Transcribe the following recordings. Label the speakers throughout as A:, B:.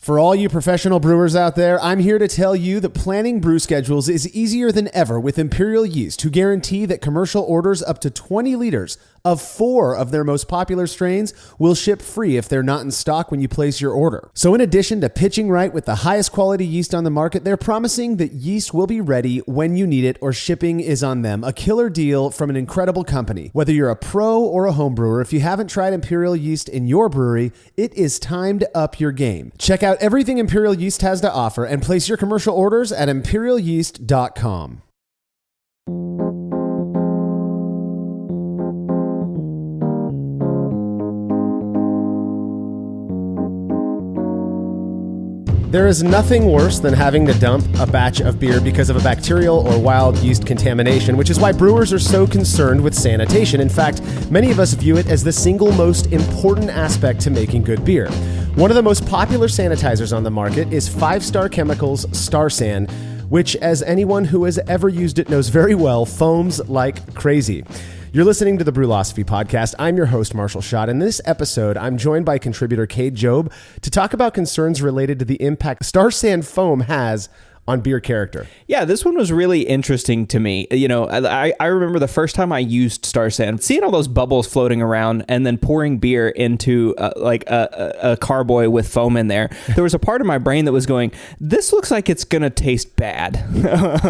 A: For all you professional brewers out there, I'm here to tell you that planning brew schedules is easier than ever with Imperial Yeast, who guarantee that commercial orders up to 20 liters of 4 of their most popular strains will ship free if they're not in stock when you place your order. So in addition to pitching right with the highest quality yeast on the market, they're promising that yeast will be ready when you need it or shipping is on them. A killer deal from an incredible company. Whether you're a pro or a home brewer, if you haven't tried Imperial Yeast in your brewery, it is time to up your game. Check out everything Imperial Yeast has to offer and place your commercial orders at imperialyeast.com. There is nothing worse than having to dump a batch of beer because of a bacterial or wild yeast contamination, which is why brewers are so concerned with sanitation. In fact, many of us view it as the single most important aspect to making good beer. One of the most popular sanitizers on the market is 5-Star Chemicals Star San, which, as anyone who has ever used it knows very well, foams like crazy. You're listening to the Brewlosophy Podcast. I'm your host, Marshall Schott. In this episode, I'm joined by contributor Cade Jobe to talk about concerns related to the impact Star San foam has on beer character.
B: Yeah, this one was really interesting to me. You know, I remember the first time I used Star San, seeing all those bubbles floating around and then pouring beer into a carboy with foam in there. There was a part of my brain that was going, this looks like it's going to taste bad.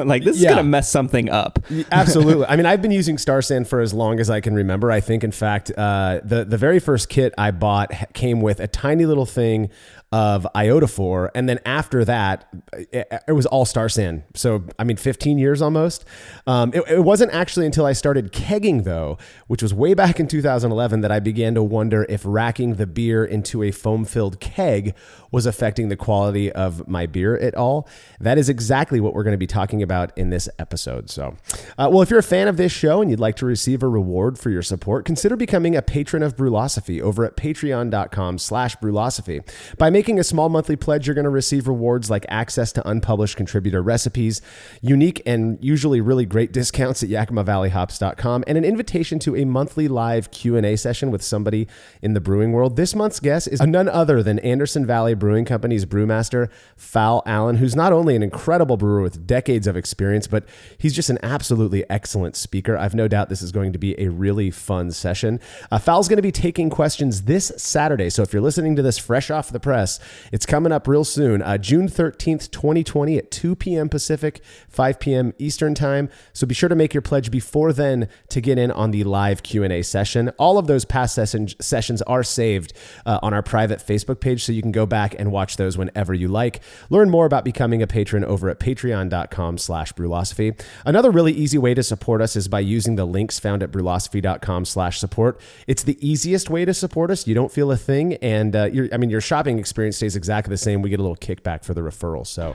B: Like this is going to mess something up. Absolutely.
A: I mean, I've been using Star San for as long as I can remember. I think, in fact, the very first kit I bought came with a tiny little thing of iodophor, and then after that, it was all Star San. So, I mean, 15 years almost. It wasn't actually until I started kegging, though, which was way back in 2011, that I began to wonder if racking the beer into a foam-filled keg was affecting the quality of my beer at all. That is exactly what we're going to be talking about in this episode. So, well, if you're a fan of this show and you'd like to receive a reward for your support, consider becoming a patron of Brewlosophy over at patreon.com/Brewlosophy. By making a small monthly pledge, you're going to receive rewards like access to unpublished contributor recipes, unique and usually really great discounts at YakimaValleyHops.com, and an invitation to a monthly live Q&A session with somebody in the brewing world. This month's guest is none other than Anderson Valley Brewing Company's brewmaster, Fal Allen, who's not only an incredible brewer with decades of experience, but he's just an absolutely excellent speaker. I've no doubt this is going to be a really fun session. Fal's going to be taking questions this Saturday, so if you're listening to this fresh off the press, it's coming up real soon, June 13th, 2020 at 2 p.m. Pacific, 5 p.m. Eastern Time. So be sure to make your pledge before then to get in on the live Q&A session. All of those past sessions are saved on our private Facebook page, so you can go back and watch those whenever you like. Learn more about becoming a patron over at patreon.com/Brewlosophy. Another really easy way to support us is by using the links found at brewlosophy.com/support. It's the easiest way to support us. You don't feel a thing, and your shopping experience stays exactly the same. We get a little kickback for the referral. So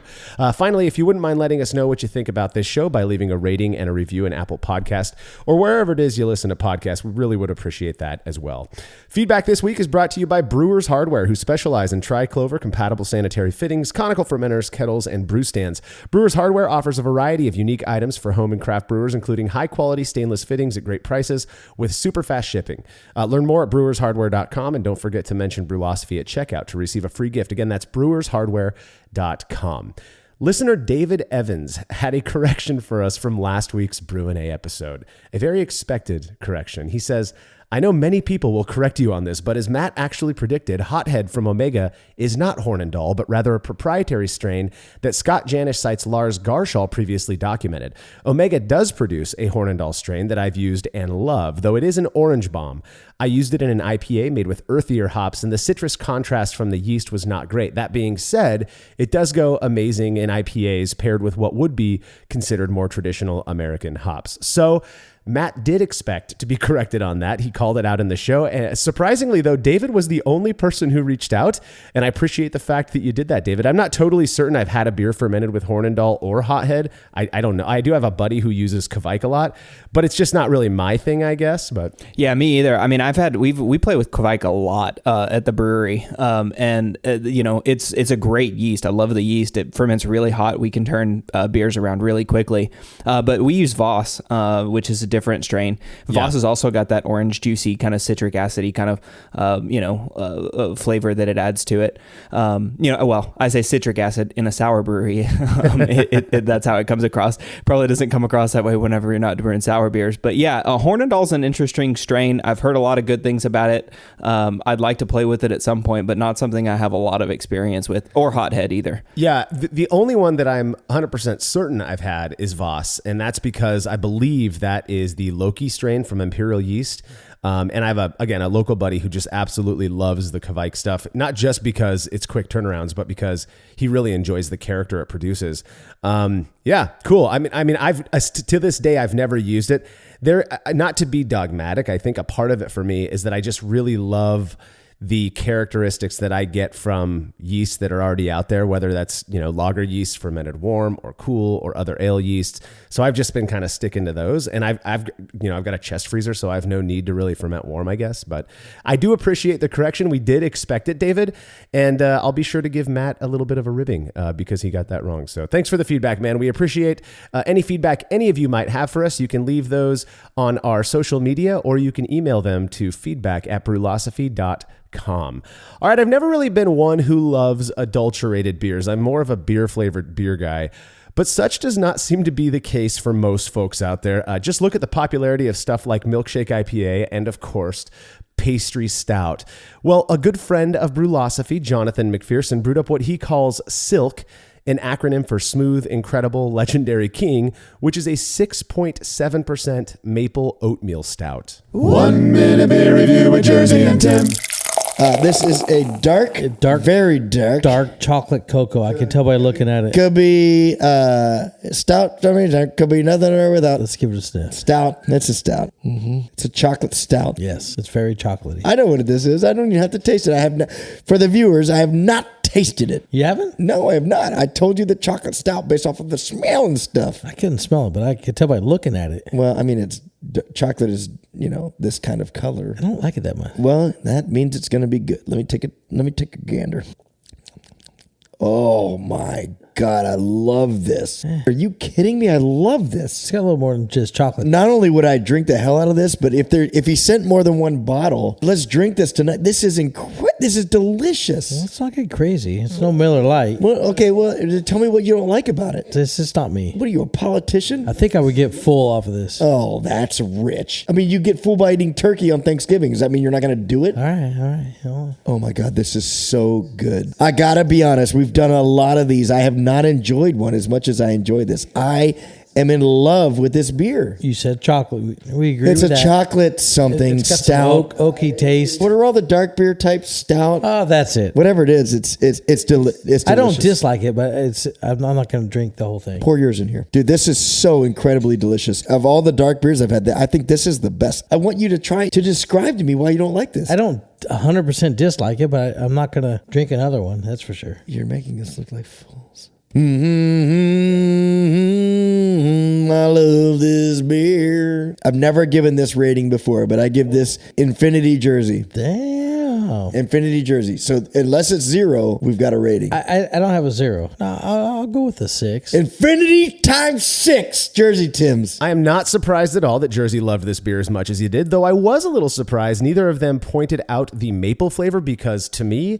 A: finally, if you wouldn't mind letting us know what you think about this show by leaving a rating and a review in Apple Podcast or wherever it is you listen to podcasts, we really would appreciate that as well. Feedback this week is brought to you by Brewers Hardware, who specialize in triclover compatible sanitary fittings, conical fermenters, kettles, and brew stands. Brewers Hardware offers a variety of unique items for home and craft brewers, including high-quality stainless fittings at great prices with super fast shipping. Learn more at brewershardware.com, and don't forget to mention Brewlosophy at checkout to receive a free gift. Again, that's brewershardware.com. Listener David Evans had a correction for us from last week's Brew&A episode. A very expected correction. He says, I know many people will correct you on this, but as Matt actually predicted, Hothead from Omega is not Hornindal, but rather a proprietary strain that Scott Janish cites Lars Garshall previously documented. Omega does produce a Hornindal strain that I've used and love, though it is an orange bomb. I used it in an IPA made with earthier hops, and the citrus contrast from the yeast was not great. That being said, it does go amazing in IPAs paired with what would be considered more traditional American hops. So Matt did expect to be corrected on that. He called it out in the show. Surprisingly, though, David was the only person who reached out, and I appreciate the fact that you did that, David. I'm not totally certain I've had a beer fermented with Hornindal or Hothead. I don't know. I do have a buddy who uses Kvike a lot, but it's just not really my thing, I guess. But
B: yeah, me either. I mean, we play with Kvike a lot at the brewery, and it's a great yeast. I love the yeast. It ferments really hot. We can turn beers around really quickly. But we use Voss, which is a different strain. Voss has also got that orange, juicy kind of citric acidy kind of flavor that it adds to it. Well, I say citric acid in a sour brewery. That's how it comes across. Probably doesn't come across that way whenever you're not brewing sour beers. But yeah, Hornindal's an interesting strain. I've heard a lot of good things about it. I'd like to play with it at some point, but not something I have a lot of experience with, or Hothead either.
A: Yeah, the only one that I'm 100% certain I've had is Voss, and that's because I believe that is the Loki strain from Imperial Yeast. And I have a local buddy who just absolutely loves the Kvike stuff, not just because it's quick turnarounds, but because he really enjoys the character it produces. Yeah, cool. I mean, to this day, I've never used it. Not to be dogmatic, I think a part of it for me is that I just really love the characteristics that I get from yeasts that are already out there, whether that's, lager yeast fermented warm or cool or other ale yeasts. So I've just been kind of sticking to those, and I've got a chest freezer, so I have no need to really ferment warm, I guess. But I do appreciate the correction. We did expect it, David, and I'll be sure to give Matt a little bit of a ribbing because he got that wrong. So thanks for the feedback, man. We appreciate any feedback any of you might have for us. You can leave those on our social media, or you can email them to feedback@brewlosophy.com. All right, I've never really been one who loves adulterated beers. I'm more of a beer-flavored beer guy, but such does not seem to be the case for most folks out there. Just look at the popularity of stuff like Milkshake IPA and, of course, Pastry Stout. Well, a good friend of Brewlosophy, Jonathan McPherson, brewed up what he calls Silk, an acronym for Smooth, Incredible, Legendary King, which is a 6.7% maple oatmeal stout.
C: 1 minute beer review with Jersey and Tim.
D: This is a dark, very dark
E: chocolate cocoa. I can tell by looking at it.
D: Could be stout. Could be nothing or without.
E: Let's give it a sniff.
D: Stout. It's a stout. Mm-hmm. It's a chocolate stout.
E: Yes, it's very chocolatey.
D: I know what this is. I don't even have to taste it. I have for the viewers, I have not tasted it.
E: You haven't?
D: No, I have not. I told you the chocolate stout based off of the smell and stuff.
E: I couldn't smell it, but I could tell by looking at it.
D: Well, I mean, chocolate is, this kind of color.
E: I don't like it that much.
D: Well, that means it's going to be good. Let me take a gander. Oh my God, I love this. Are you kidding me? I love this.
E: It's got a little more than just chocolate.
D: Not only would I drink the hell out of this, but if he sent more than one bottle, let's drink this tonight. This is This is delicious.
E: Well, let's not get crazy. It's no Miller Lite.
D: Well, okay, tell me what you don't like about it.
E: This is not me.
D: What are you, a politician?
E: I think I would get full off of this.
D: Oh, that's rich. I mean, you get full by eating turkey on Thanksgiving. Does that mean you're not going to do it?
E: All right.
D: Oh my God, this is so good. I gotta be honest, we've done a lot of these. I have not enjoyed one as much as I enjoyed this. I am in love with this beer.
E: You said chocolate. We agree
D: it's
E: with that.
D: It's a chocolate something
E: it's got
D: stout.
E: Some oaky taste.
D: What are all the dark beer types? Stout?
E: Oh, that's it.
D: Whatever it is, it's delicious.
E: I don't dislike it, but I'm not going to drink the whole thing.
D: Pour yours in here. Dude, this is so incredibly delicious. Of all the dark beers I've had, I think this is the best. I want you to try to describe to me why you don't like this.
E: I don't 100% dislike it, but I'm not going to drink another one. That's for sure.
D: You're making us look like fools. I love this beer. I've never given this rating before, but I give this Infinity Jersey.
E: Damn.
D: Infinity Jersey. So unless it's 0, we've got a rating.
E: I don't have a 0. No, I'll go with the 6.
D: Infinity times 6 Jersey Tims.
A: I am not surprised at all that Jersey loved this beer as much as he did, though I was a little surprised neither of them pointed out the maple flavor, because to me,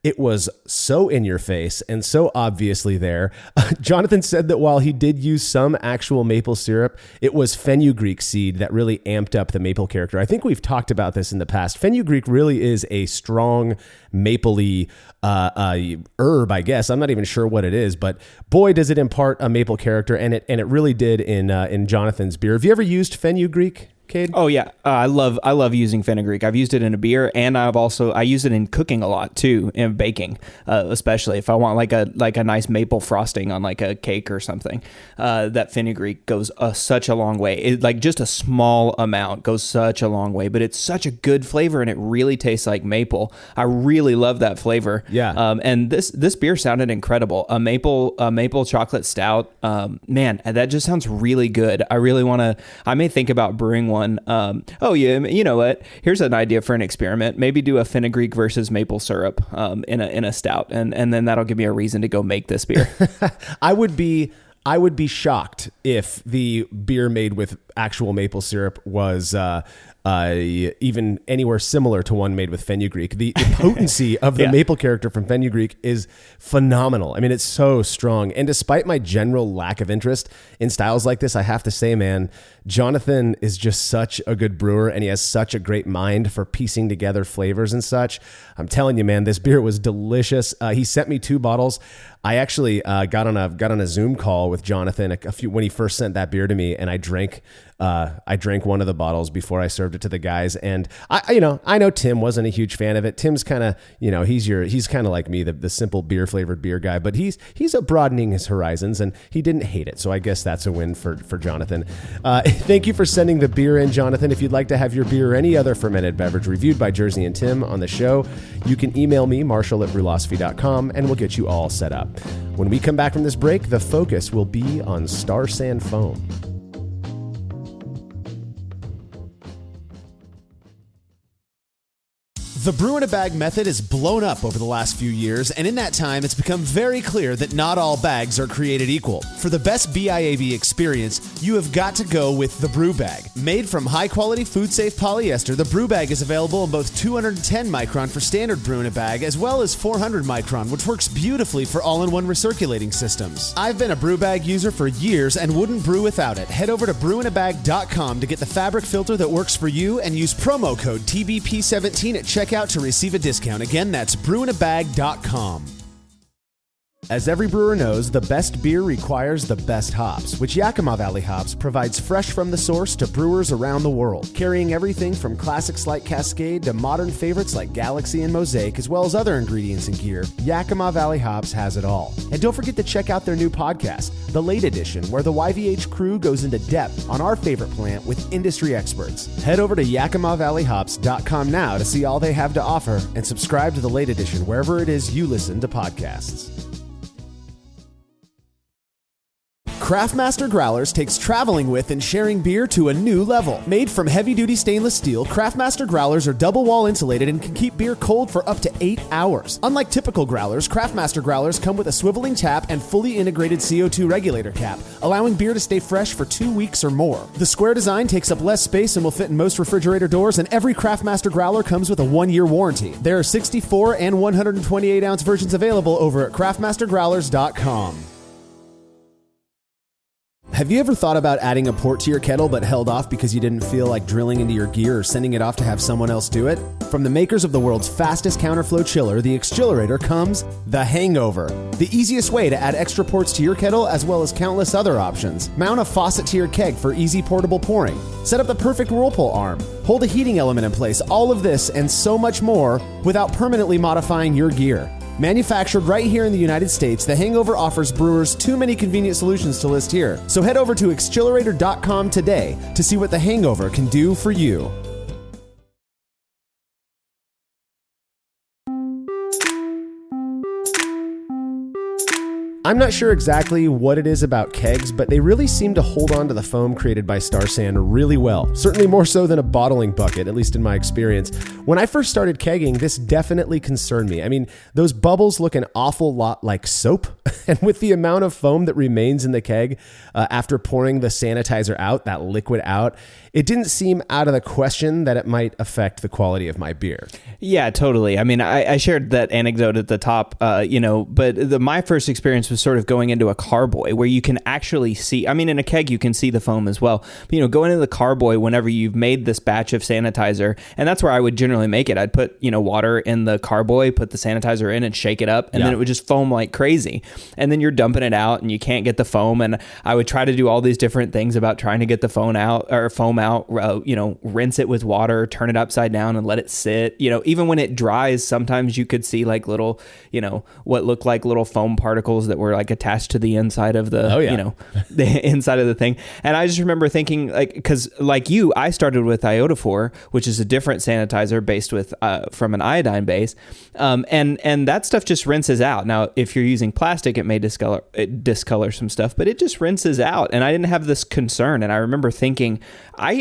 A: it was so in your face and so obviously there. Jonathan said that while he did use some actual maple syrup, it was fenugreek seed that really amped up the maple character. I think we've talked about this in the past. Fenugreek really is a strong mapley herb, I guess. I'm not even sure what it is, but boy, does it impart a maple character, and it really did in Jonathan's beer. Have you ever used fenugreek, Cade?
B: Oh yeah, I love using fenugreek. I've used it in a beer, and I use it in cooking a lot too, in baking, especially if I want like a nice maple frosting on like a cake or something. That fenugreek goes such a long way. It, like just a small amount goes such a long way, but it's such a good flavor, and it really tastes like maple. I really love that flavor.
A: Yeah.
B: And this beer sounded incredible. A maple chocolate stout. Man, that just sounds really good. I may think about brewing one. You know what? Here's an idea for an experiment. Maybe do a fenugreek versus maple syrup in a stout, and then that'll give me a reason to go make this beer.
A: I would be shocked if the beer made with actual maple syrup was even anywhere similar to one made with fenugreek. The potency of the maple character from fenugreek is phenomenal. I mean, it's so strong. And despite my general lack of interest in styles like this, I have to say, man, Jonathan is just such a good brewer, and he has such a great mind for piecing together flavors and such. I'm telling you, man, this beer was delicious. He sent me 2 bottles. I actually got on a Zoom call with Jonathan when he first sent that beer to me, and I drank one of the bottles before I served it to the guys. And I know Tim wasn't a huge fan of it. Tim's kind of, he's kind of like me, the simple beer flavored beer guy, but he's broadening his horizons, and he didn't hate it. So I guess that's a win for Jonathan. Thank you for sending the beer in, Jonathan. If you'd like to have your beer or any other fermented beverage reviewed by Jersey and Tim on the show, you can email me, marshall@brewlosophy.com, and we'll get you all set up. When we come back from this break, the focus will be on Star San foam.
F: The brew in a bag method has blown up over the last few years, and in that time, it's become very clear that not all bags are created equal. For the best BIAB experience, you have got to go with the Brew Bag. Made from high-quality, food-safe polyester, the Brew Bag is available in both 210 micron for standard brew in a bag, as well as 400 micron, which works beautifully for all-in-one recirculating systems. I've been a Brew Bag user for years and wouldn't brew without it. Head over to brewinabag.com to get the fabric filter that works for you, and use promo code TBP17 at checkout to receive a discount. Again, that's brewinabag.com.
A: As every brewer knows, the best beer requires the best hops, which Yakima Valley Hops provides fresh from the source to brewers around the world, carrying everything from classics like Cascade to modern favorites like Galaxy and Mosaic, as well as other ingredients and gear. Yakima Valley Hops has it all. And don't forget to check out their new podcast, The Late Edition, where the YVH crew goes into depth on our favorite plant with industry experts. Head over to YakimaValleyHops.com now to see all they have to offer, and subscribe to The Late Edition wherever it is you listen to podcasts. Craftmaster Growlers takes traveling with and sharing beer to a new level. Made from heavy-duty stainless steel, Craftmaster Growlers are double-wall insulated and can keep beer cold for up to 8 hours. Unlike typical growlers, Craftmaster Growlers come with a swiveling tap and fully integrated CO2 regulator cap, allowing beer to stay fresh for 2 weeks or more. The square design takes up less space and will fit in most refrigerator doors, and every Craftmaster Growler comes with a 1-year warranty. There are 64 and 128-ounce versions available over at craftmastergrowlers.com. Have you ever thought about adding a port to your kettle but held off because you didn't feel like drilling into your gear or sending it off to have someone else do it? From the makers of the world's fastest counterflow chiller, the Xchillerator, comes the Hangover, the easiest way to add extra ports to your kettle as well as countless other options. Mount a faucet to your keg for easy portable pouring. Set up the perfect whirlpool arm. Hold a heating element in place. All of this and so much more without permanently modifying your gear. Manufactured right here in the United States, the Hangover offers brewers too many convenient solutions to list here. So head over to xchillerator.com today to see what the Hangover can do for you. I'm not sure exactly what it is about kegs, but they really seem to hold on to the foam created by Star San really well. Certainly more so than a bottling bucket, at least in my experience. When I first started kegging, this definitely concerned me. I mean, those bubbles look an awful lot like soap, and with the amount of foam that remains in the keg after pouring the sanitizer out, that liquid out, it didn't seem out of the question that it might affect the quality of my beer.
B: Yeah, totally. I mean, I shared that anecdote at the top, but my first experience was sort of going into a carboy where you can actually see, I mean, in a keg, you can see the foam as well. But, going into the carboy whenever you've made this batch of sanitizer, and that's where I would generally make it. I'd put, water in the carboy, put the sanitizer in and shake it up, and then it would just foam like crazy. And then you're dumping it out and you can't get the foam. And I would try to do all these different things about trying to get the foam out, rinse it with water, turn it upside down and let it sit. Even when it dries, sometimes you could see like little, what looked like little foam particles that were like attached to the inside of the, the inside of the thing. And I just remember thinking, like, because like you, I started with iodophor, which is a different sanitizer based with from an iodine base, and that stuff just rinses out. Now, if you're using plastic, it may discolor some stuff, but it just rinses out. And I didn't have this concern. And I remember thinking, are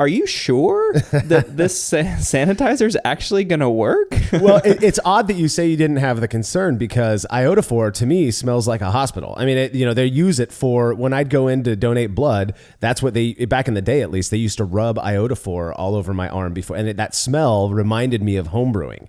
B: you sure that this sanitizer is actually going to work?
A: Well, it's odd that you say you didn't have the concern, because iodophor to me smells like a hospital. I mean, they use it for when I'd go in to donate blood. That's what back in the day, at least, they used to rub iodophor all over my arm before. And that smell reminded me of home brewing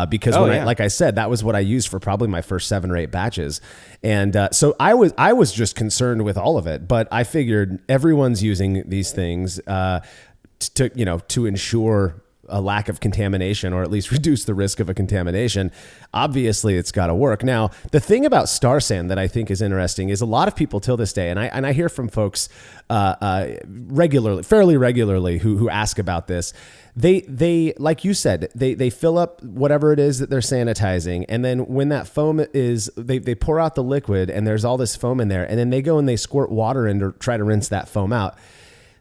A: because like I said, that was what I used for probably my first 7 or 8 batches. And so I was just concerned with all of it, but I figured everyone's using these things to ensure a lack of contamination, or at least reduce the risk of a contamination. Obviously, it's got to work. Now, the thing about Star San that I think is interesting is a lot of people till this day, and I hear from folks fairly regularly, who ask about this. They like you said, they fill up whatever it is that they're sanitizing, and then when that foam is, they pour out the liquid, and there's all this foam in there, and then they go and they squirt water in to try to rinse that foam out.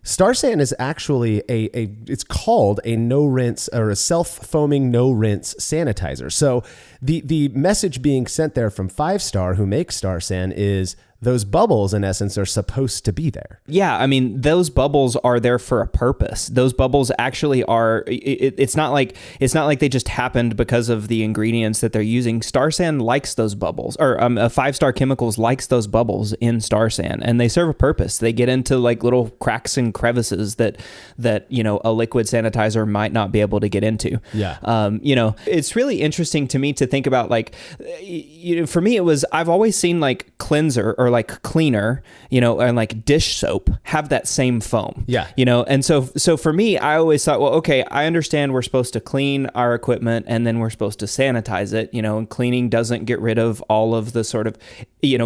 A: Star San is actually it's called a no rinse, or a self-foaming no rinse sanitizer. So the message being sent there from 5 Star, who makes Star San, is those bubbles in essence are supposed to be there.
B: Yeah, I mean, those bubbles are there for a purpose. Those bubbles actually are, it's not like they just happened because of the ingredients that they're using. Star San likes those bubbles, or 5 Star Chemicals likes those bubbles in Star San, and they serve a purpose. They get into like little cracks and crevices that a liquid sanitizer might not be able to get into.
A: Yeah.
B: It's really interesting to me to think about, like, for me, I've always seen like cleanser or like cleaner, and like dish soap have that same foam.
A: Yeah.
B: And so for me, I always thought, well, okay, I understand we're supposed to clean our equipment and then we're supposed to sanitize it, and cleaning doesn't get rid of all of the sort of,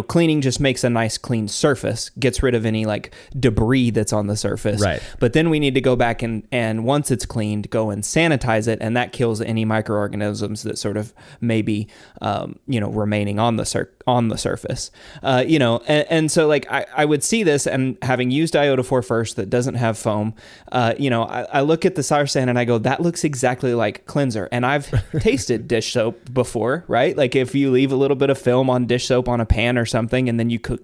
B: cleaning just makes a nice clean surface, gets rid of any like debris that's on the surface.
A: Right.
B: But then we need to go back and once it's cleaned, go and sanitize it, and that kills any microorganisms that sort of maybe, remaining on the surface. And so like I would see this, and having used iodophor first that doesn't have foam, I look at the Star San and I go, that looks exactly like cleanser. And I've tasted dish soap before, right? Like if you leave a little bit of film on dish soap on a pan or something, and then you cook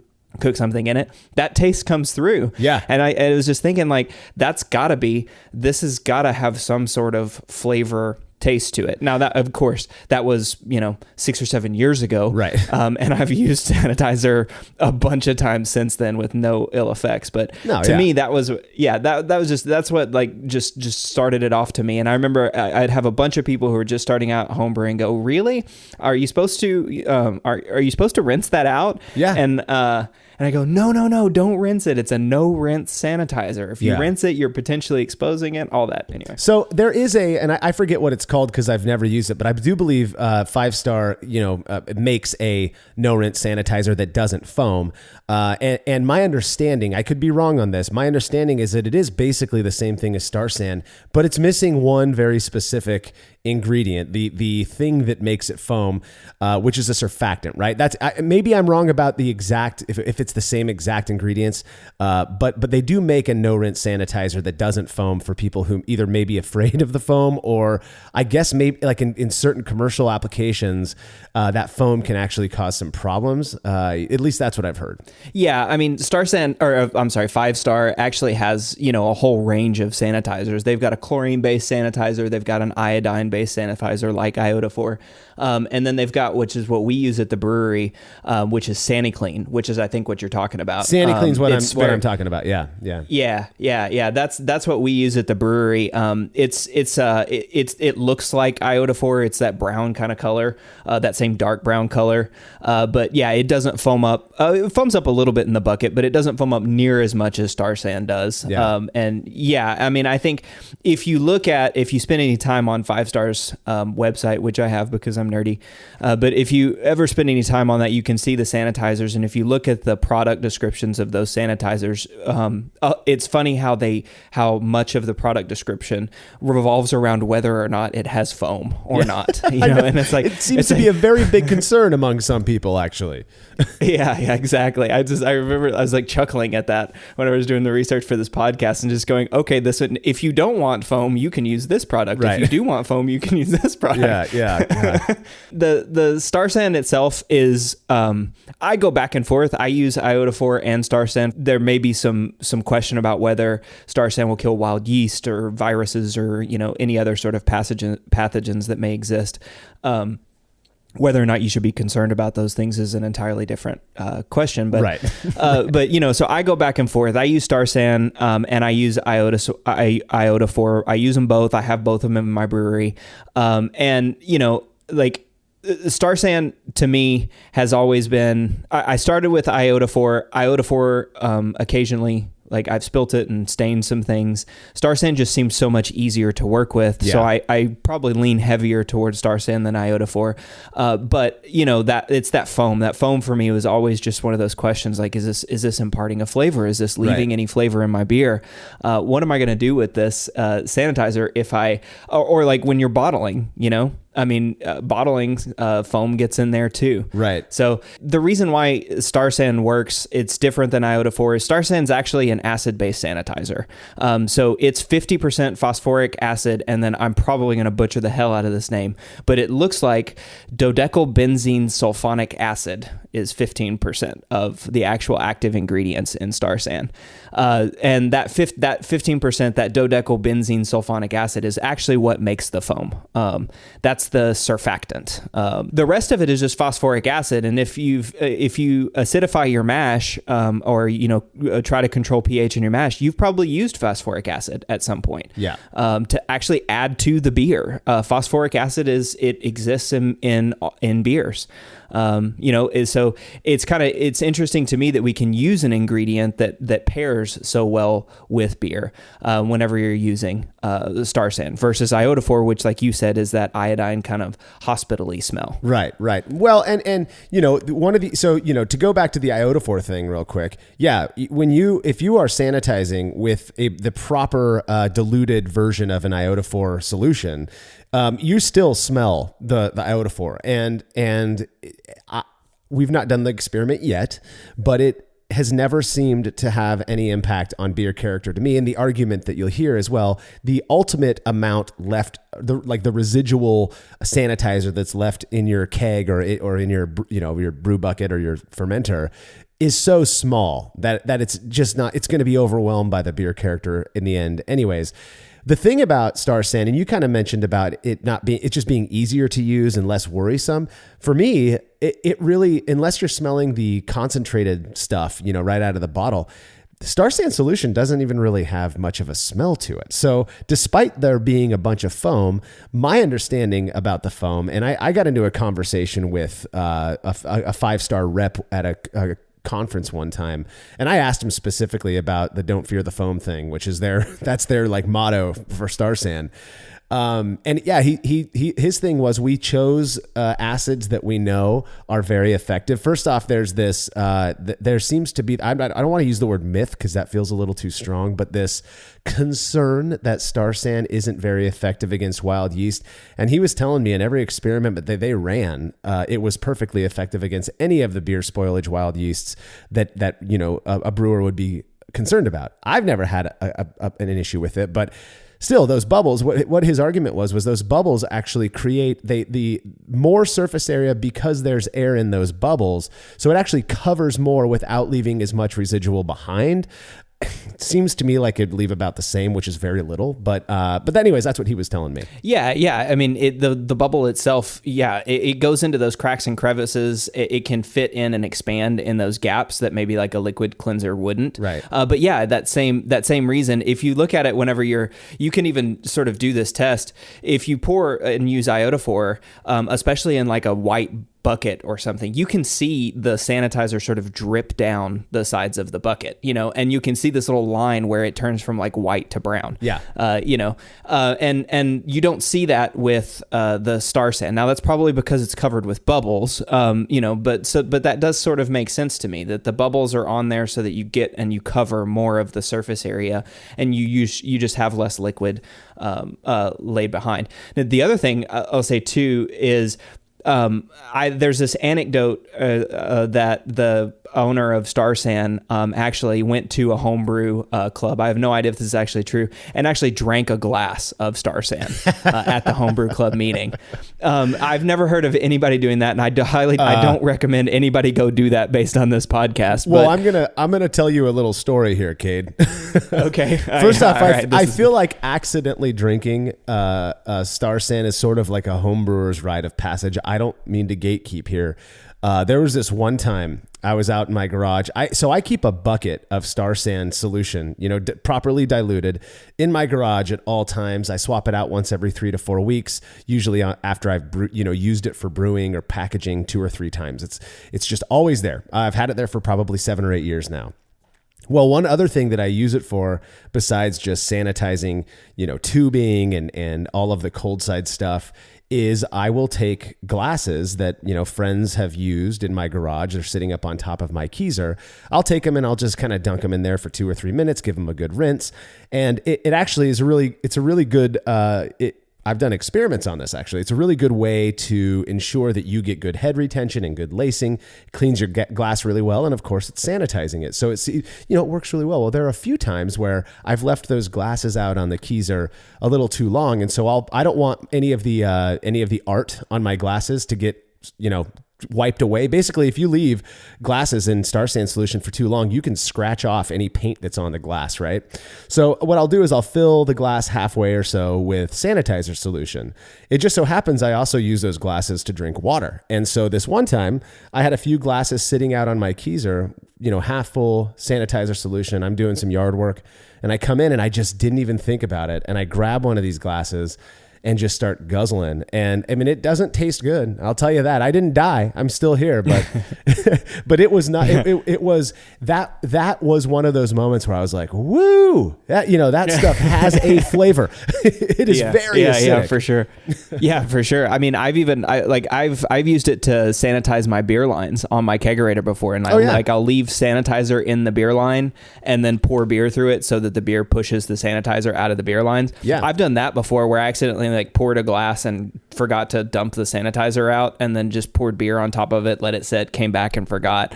B: something in it, that taste comes through.
A: Yeah.
B: And I was just thinking, like, this has got to have some sort of flavor taste to it. Now that, of course, that was 6 or 7 years ago,
A: right?
B: And I've used sanitizer a bunch of times since then with no ill effects. But to me, that was that's what like just started it off to me. And I remember I'd have a bunch of people who were just starting out homebrewing go, "Really? Are you supposed to are you supposed to rinse that out?"
A: Yeah.
B: And I go, no, don't rinse it. It's a no rinse sanitizer. If you rinse it, you're potentially exposing it, all that. Anyway.
A: So there is and I forget what it's called because I've never used it, but I do believe 5 Star, makes a no rinse sanitizer that doesn't foam. And my understanding, I could be wrong on this, my understanding is that it is basically the same thing as Star San, but it's missing one very specific ingredient, the thing that makes it foam, which is a surfactant, right? Maybe I'm wrong about the exact, if it's the same exact ingredients, but they do make a no rinse sanitizer that doesn't foam for people who either may be afraid of the foam, or I guess maybe like in certain commercial applications, that foam can actually cause some problems. At least that's what I've heard.
B: Yeah, I mean, 5 Star actually has, a whole range of sanitizers. They've got a chlorine-based sanitizer. They've got an iodine-based sanitizer like iodophor. And then they've got, which is what we use at the brewery, which is SaniClean, which is, I think, what you're talking about.
A: SaniClean's what I'm talking about. Yeah.
B: That's what we use at the brewery. It looks like iodophor. It's that brown kind of color, that same dark brown color. But yeah, it doesn't foam up. It foams up a little bit in the bucket, but it doesn't foam up near as much as Star San does.
A: Yeah.
B: And yeah, I mean, I think if you spend any time on 5 Star's website, which I have because I'm nerdy, but if you ever spend any time on that, you can see the sanitizers. And if you look at the product descriptions of those sanitizers, it's funny how much of the product description revolves around whether or not it has foam or not. And it's like,
A: it seems to be a very big concern among some people, actually.
B: Yeah, exactly. I remember I was like chuckling at that when I was doing the research for this podcast and just going, okay, if you don't want foam, you can use this product.
A: Right.
B: If you do want foam, you can use this product.
A: Yeah.
B: The Star San itself is, I go back and forth. I use iodophor and Star San. There may be some question about whether Star San will kill wild yeast or viruses or, any other sort of pathogens that may exist. Whether or not you should be concerned about those things is an entirely different question. But,
A: Right.
B: but so I go back and forth. I use Star San and I use Iota 4. I use them both. I have both of them in my brewery. And, like Star San to me has always been, I started with Iota 4. Iota 4 occasionally, like I've spilt it and stained some things. Star San just seems so much easier to work with.
A: Yeah.
B: So I probably lean heavier towards Star San than Iota 4. But that it's that foam. That foam for me was always just one of those questions. Like, is this imparting a flavor? Is this leaving any flavor in my beer? What am I going to do with this sanitizer if or like when you're bottling, bottling foam gets in there too.
A: Right.
B: So the reason why Star San works, it's different than Iota 4 is Star San's actually an acid-based sanitizer. So it's 50% phosphoric acid, and then I'm probably going to butcher the hell out of this name, but it looks like dodecyl benzene sulfonic acid is 15% of the actual active ingredients in Star San. And that 15%, that dodecyl benzene sulfonic acid is actually what makes the foam. That's the surfactant. The rest of it is just phosphoric acid. And if you acidify your mash, or try to control pH in your mash, you've probably used phosphoric acid at some point.
A: Yeah.
B: To actually add to the beer. Phosphoric acid exists in beers. So it's interesting to me that we can use an ingredient that pairs so well with beer whenever you're using Star San versus Iota 4, which, like you said, is that iodine kind of hospital-y smell.
A: Right. Well, and one of the, to go back to the Iota 4 thing real quick. Yeah. If you are sanitizing with the proper diluted version of an Iota 4 solution, you still smell the Iota 4, and we've not done the experiment yet, but it has never seemed to have any impact on beer character to me. And the argument that you'll hear as well, the ultimate amount left, the residual sanitizer that's left in your keg or in your your brew bucket or your fermenter is so small that it's just not, it's going to be overwhelmed by the beer character in the end. Anyways, the thing about Star San, and you kind of mentioned about it just being easier to use and less worrisome. For me, it really, unless you're smelling the concentrated stuff, right out of the bottle, the Star San solution doesn't even really have much of a smell to it. So despite there being a bunch of foam, my understanding about the foam, and I got into a conversation with a 5-star rep at a conference one time, and I asked him specifically about the "Don't Fear the Foam" thing, which is that's their like motto for Star San. And yeah, his thing was, we chose acids that we know are very effective. First off, there's this, there seems to be, I don't want to use the word myth because that feels a little too strong, but this concern that Star San isn't very effective against wild yeast. And he was telling me in every experiment that they ran, it was perfectly effective against any of the beer spoilage wild yeasts that a brewer would be concerned about. I've never had an issue with it, but still, those bubbles, what his argument was those bubbles actually create the more surface area because there's air in those bubbles. So it actually covers more without leaving as much residual behind. It seems to me like it'd leave about the same, which is very little. But anyways, that's what he was telling me.
B: Yeah. I mean, the bubble itself, it goes into those cracks and crevices. It can fit in and expand in those gaps that maybe like a liquid cleanser wouldn't.
A: Right.
B: But yeah, that same reason, if you look at it whenever you can even sort of do this test. If you pour and use Iota 4, especially in like a white bucket or something, you can see the sanitizer sort of drip down the sides of the bucket, and you can see this little line where it turns from like white to brown.
A: Yeah.
B: And you don't see that with the Star San. Now that's probably because it's covered with bubbles, but that does sort of make sense to me, that the bubbles are on there so that you get and you cover more of the surface area, and you just have less liquid laid behind. Now, the other thing I'll say too is, there's this anecdote that the owner of Star San actually went to a homebrew club. I have no idea if this is actually true, and actually drank a glass of Star San at the homebrew club meeting. I've never heard of anybody doing that, and I don't recommend anybody go do that based on this podcast.
A: Well, I'm gonna tell you a little story here, Cade.
B: Okay.
A: First off, I feel like accidentally drinking Star San is sort of like a homebrewer's rite of passage. I don't mean to gatekeep here. There was this one time I was out in my garage. I keep a bucket of Star San solution, properly diluted in my garage at all times. I swap it out once every 3 to 4 weeks, usually after I've used it for brewing or packaging 2 or 3 times. It's just always there. I've had it there for probably 7 or 8 years now. Well, one other thing that I use it for, besides just sanitizing, tubing and all of the cold side stuff, is I will take glasses that, friends have used in my garage. They're sitting up on top of my Keezer. I'll take them and I'll just kind of dunk them in there for 2 or 3 minutes, give them a good rinse. And it actually is it's a really good, I've done experiments on this, actually. It's a really good way to ensure that you get good head retention and good lacing. It cleans your glass really well. And of course, it's sanitizing it. So it works really well. Well, there are a few times where I've left those glasses out on the Keezer a little too long. And so I don't want any of the art on my glasses to get, wiped away. Basically, if you leave glasses in Star San solution for too long, you can scratch off any paint that's on the glass, right? So what I'll do is I'll fill the glass halfway or so with sanitizer solution. It just so happens I also use those glasses to drink water. And so this one time I had a few glasses sitting out on my Keezer, half full sanitizer solution. I'm doing some yard work and I come in and I just didn't even think about it. And I grab one of these glasses and just start guzzling. And I mean, it doesn't taste good. I'll tell you that. I didn't die. I'm still here, but but it was not, it was, that was one of those moments where I was like, woo, that stuff has a flavor. It is very acidic.
B: Yeah, for sure. Yeah, for sure. I mean, I've used it to sanitize my beer lines on my kegerator before. And I'll leave sanitizer in the beer line and then pour beer through it so that the beer pushes the sanitizer out of the beer lines. Yeah. I've done that before where I accidentally poured a glass and forgot to dump the sanitizer out and then just poured beer on top of it, let it sit, came back and forgot.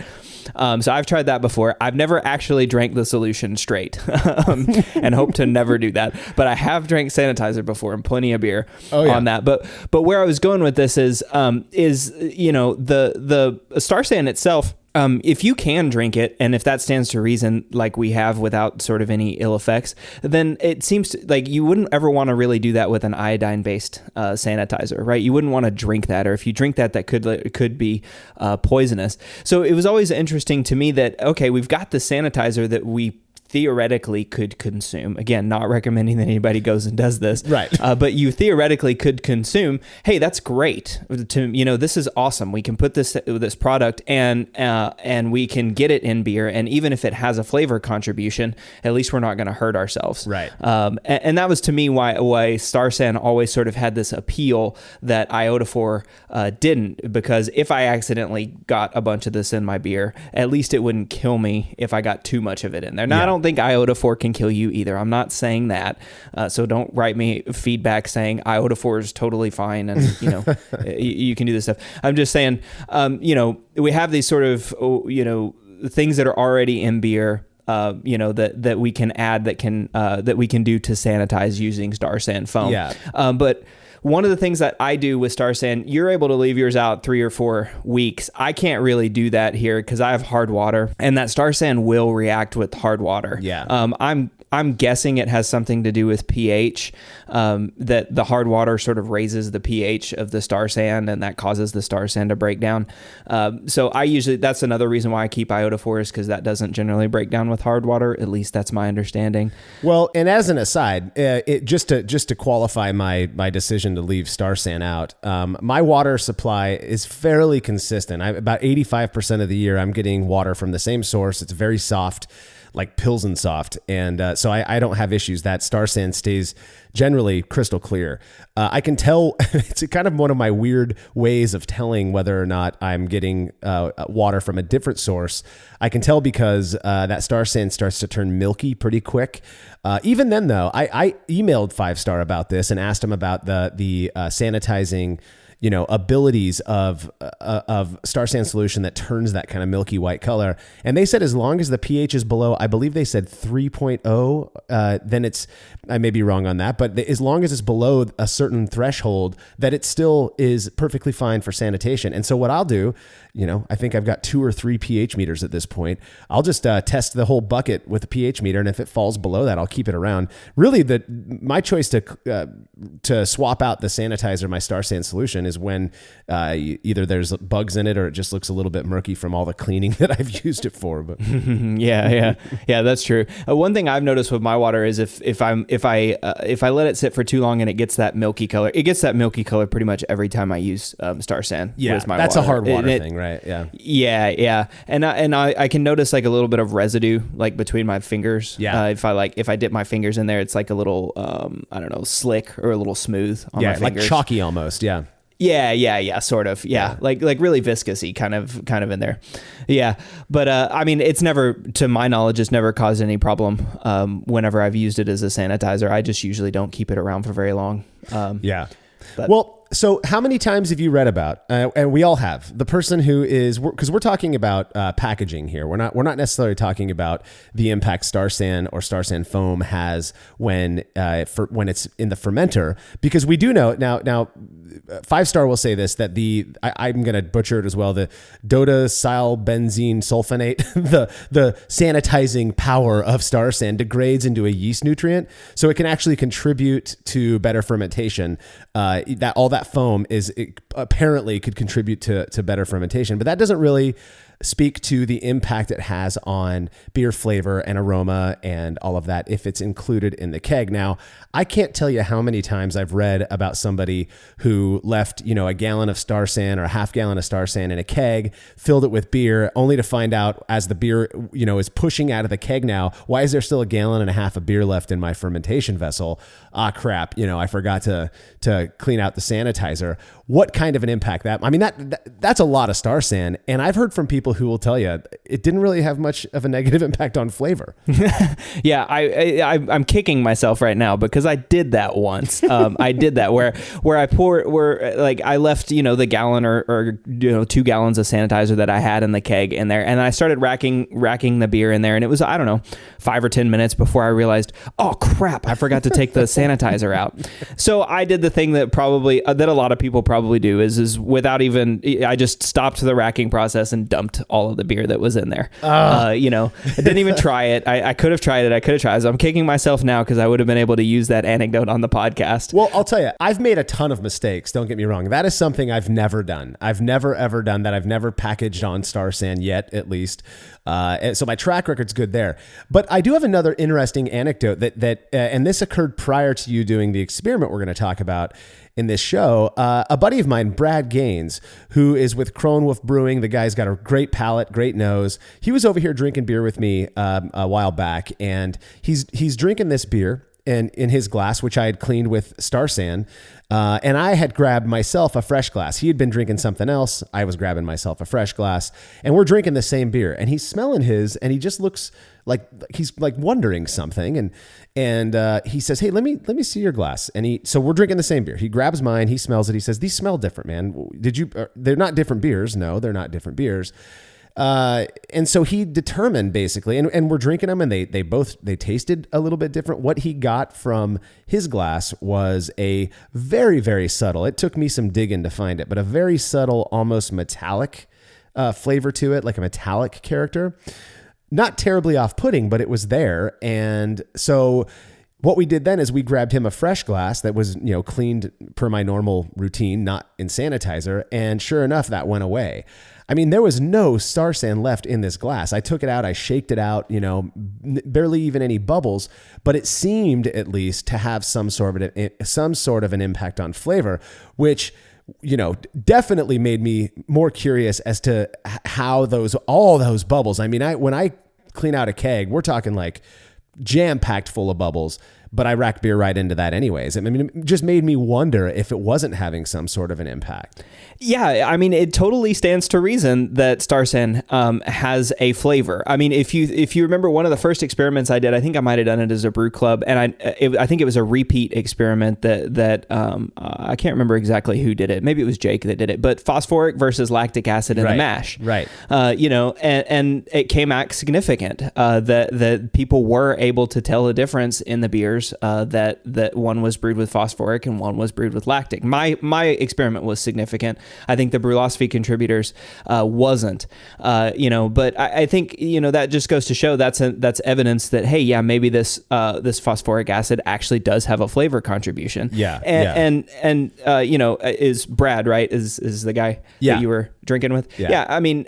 B: So I've tried that before. I've never actually drank the solution straight and hope to never do that. But I have drank sanitizer before and plenty of beer on that. But where I was going with this is the Star San itself. If you can drink it, and if that stands to reason, like we have without sort of any ill effects, then it seems like you wouldn't ever want to really do that with an iodine-based sanitizer, right? You wouldn't want to drink that, or if you drink that could be poisonous. So it was always interesting to me that, okay, we've got the sanitizer that we theoretically could consume. Again, not recommending that anybody goes and does this.
A: Right.
B: But you theoretically could consume. Hey, that's great. This is awesome. We can put this product and we can get it in beer. And even if it has a flavor contribution, at least we're not going to hurt ourselves.
A: Right.
B: And that was to me why Star San always sort of had this appeal that iodophore didn't, because if I accidentally got a bunch of this in my beer, at least it wouldn't kill me if I got too much of it in there. Now, I don't think iodophore can kill you either. I'm not saying that. So don't write me feedback saying iodophore is totally fine and, you can do this stuff. I'm just saying, we have these sort of, things that are already in beer, that we can add that we can do to sanitize using Star San foam.
A: Yeah.
B: But one of the things that I do with Star San, you're able to leave yours out 3 or 4 weeks. I can't really do that here because I have hard water, and that Star San will react with hard water.
A: Yeah.
B: I'm guessing it has something to do with pH, that the hard water sort of raises the pH of the Star San, and that causes the Star San to break down. So that's another reason why I keep iodophores, because that doesn't generally break down with hard water. At least that's my understanding.
A: Well, and as an aside, just to qualify my decision to leave Star San out, my water supply is fairly consistent. About 85% of the year, I'm getting water from the same source. It's very soft, like Pilsen soft. And so I don't have issues. That Star San stays generally crystal clear. I can tell, it's kind of one of my weird ways of telling whether or not I'm getting water from a different source. I can tell because that Star San starts to turn milky pretty quick. Even then, though, I emailed 5-Star about this and asked him about the sanitizing abilities of Star San solution that turns that kind of milky white color. And they said as long as the pH is below, I believe they said 3.0, then it's, I may be wrong on that, but as long as it's below a certain threshold, that it still is perfectly fine for sanitation. And so what I'll do, I think I've got 2 or 3 pH meters at this point. I'll just test the whole bucket with a pH meter, and if it falls below that, I'll keep it around. Really, my choice to swap out the sanitizer, my Star San solution, Starsan is when either there's bugs in it or it just looks a little bit murky from all the cleaning that I've used it for. But
B: yeah, that's true. One thing I've noticed with my water is if I let it sit for too long and it gets that milky color, pretty much every time I use Starsan.
A: Yeah,
B: with my
A: that's
B: water.
A: a hard water thing, right? Yeah.
B: Yeah. And I can notice like a little bit of residue like between my fingers.
A: Yeah.
B: If I dip my fingers in there, it's like a little I don't know, slick or a little smooth on my fingers.
A: Like chalky almost. Yeah.
B: Yeah, sort of. Yeah. Like really viscousy kind of in there. Yeah. But I mean, it's never, to my knowledge, it's never caused any problem whenever I've used it as a sanitizer. I just usually don't keep it around for very long.
A: Yeah.
B: But,
A: well, so how many times have you read about, and we all have, the person who is, because we're talking about packaging here. We're not necessarily talking about the impact Starsan or Starsan foam has when it's in the fermenter, because we do know now 5-star will say this, that I'm going to butcher it as well, the benzene sulfonate, the sanitizing power of Starsan degrades into a yeast nutrient, so it can actually contribute to better fermentation. That all that foam apparently could contribute to better fermentation, but that doesn't really speak to the impact it has on beer flavor and aroma and all of that if it's included in the keg. Now, I can't tell you how many times I've read about somebody who left, a gallon of Starsan or a half gallon of Starsan in a keg, filled it with beer, only to find out as the beer, is pushing out of the keg now, why is there still a gallon and a half of beer left in my fermentation vessel? Ah, crap. I forgot to clean out the sanitizer. What kind of an impact that's a lot of Starsan. And I've heard from people who will tell you it didn't really have much of a negative impact on flavor.
B: Yeah, I'm kicking myself right now because I did that once. I did that where I left the gallon or 2 gallons of sanitizer that I had in the keg in there, and I started racking the beer in there, and it was, I don't know, 5 or 10 minutes before I realized, oh crap, I forgot to take the sanitizer out. So I did the thing that a lot of people probably do is without even, I just stopped the racking process and dumped all of the beer that was in there. I didn't even try it. I could have tried it. So I'm kicking myself now because I would have been able to use that anecdote on the podcast.
A: Well, I'll tell you, I've made a ton of mistakes. Don't get me wrong. That is something I've never done. I've never, ever done that. I've never packaged on Starsan yet, at least. So my track record's good there. But I do have another interesting anecdote and this occurred prior to you doing the experiment we're going to talk about in this show. A buddy of mine, Brad Gaines, who is with Kronwolf Brewing. The guy's got a great palate, great nose. He was over here drinking beer with me a while back, and he's drinking this beer in his glass, which I had cleaned with Starsan. And I had grabbed myself a fresh glass. He had been drinking something else. I was grabbing myself a fresh glass, and we're drinking the same beer. And he's smelling his, and he just looks like he's like wondering something. And he says, "Hey, let me see your glass." And so we're drinking the same beer. He grabs mine. He smells it. He says, "These smell different, man. They're not different beers." No, they're not different beers. And so he determined basically, and we're drinking them, and they tasted a little bit different. What he got from his glass was a very, very subtle, it took me some digging to find it, but a very subtle, almost metallic flavor to it, like a metallic character. Not terribly off-putting, but it was there. And so what we did then is we grabbed him a fresh glass that was, cleaned per my normal routine, not in sanitizer. And sure enough, that went away. I mean, there was no Starsan left in this glass. I took it out, I shaked it out, barely even any bubbles, but it seemed at least to have some sort of an impact on flavor, which, definitely made me more curious as to how all those bubbles. I mean, when I clean out a keg, we're talking like jam-packed full of bubbles, but I rack beer right into that anyways. I mean, it just made me wonder if it wasn't having some sort of an impact.
B: Yeah, I mean, it totally stands to reason that Starsan has a flavor. I mean, if you remember one of the first experiments I did, I think I might have done it as a brew club, and I think it was a repeat experiment that I can't remember exactly who did it. Maybe it was Jake that did it, but phosphoric versus lactic acid in the mash.
A: Right.
B: And it came out significant that people were able to tell the difference in the beers beers that one was brewed with phosphoric and one was brewed with lactic. My experiment was significant. I think the Brewlosophy contributors wasn't. But I think that just goes to show that's evidence that, hey, yeah, maybe this phosphoric acid actually does have a flavor contribution.
A: Yeah,
B: and is Brad, right? Is the guy that you were drinking with?
A: Yeah.
B: I mean,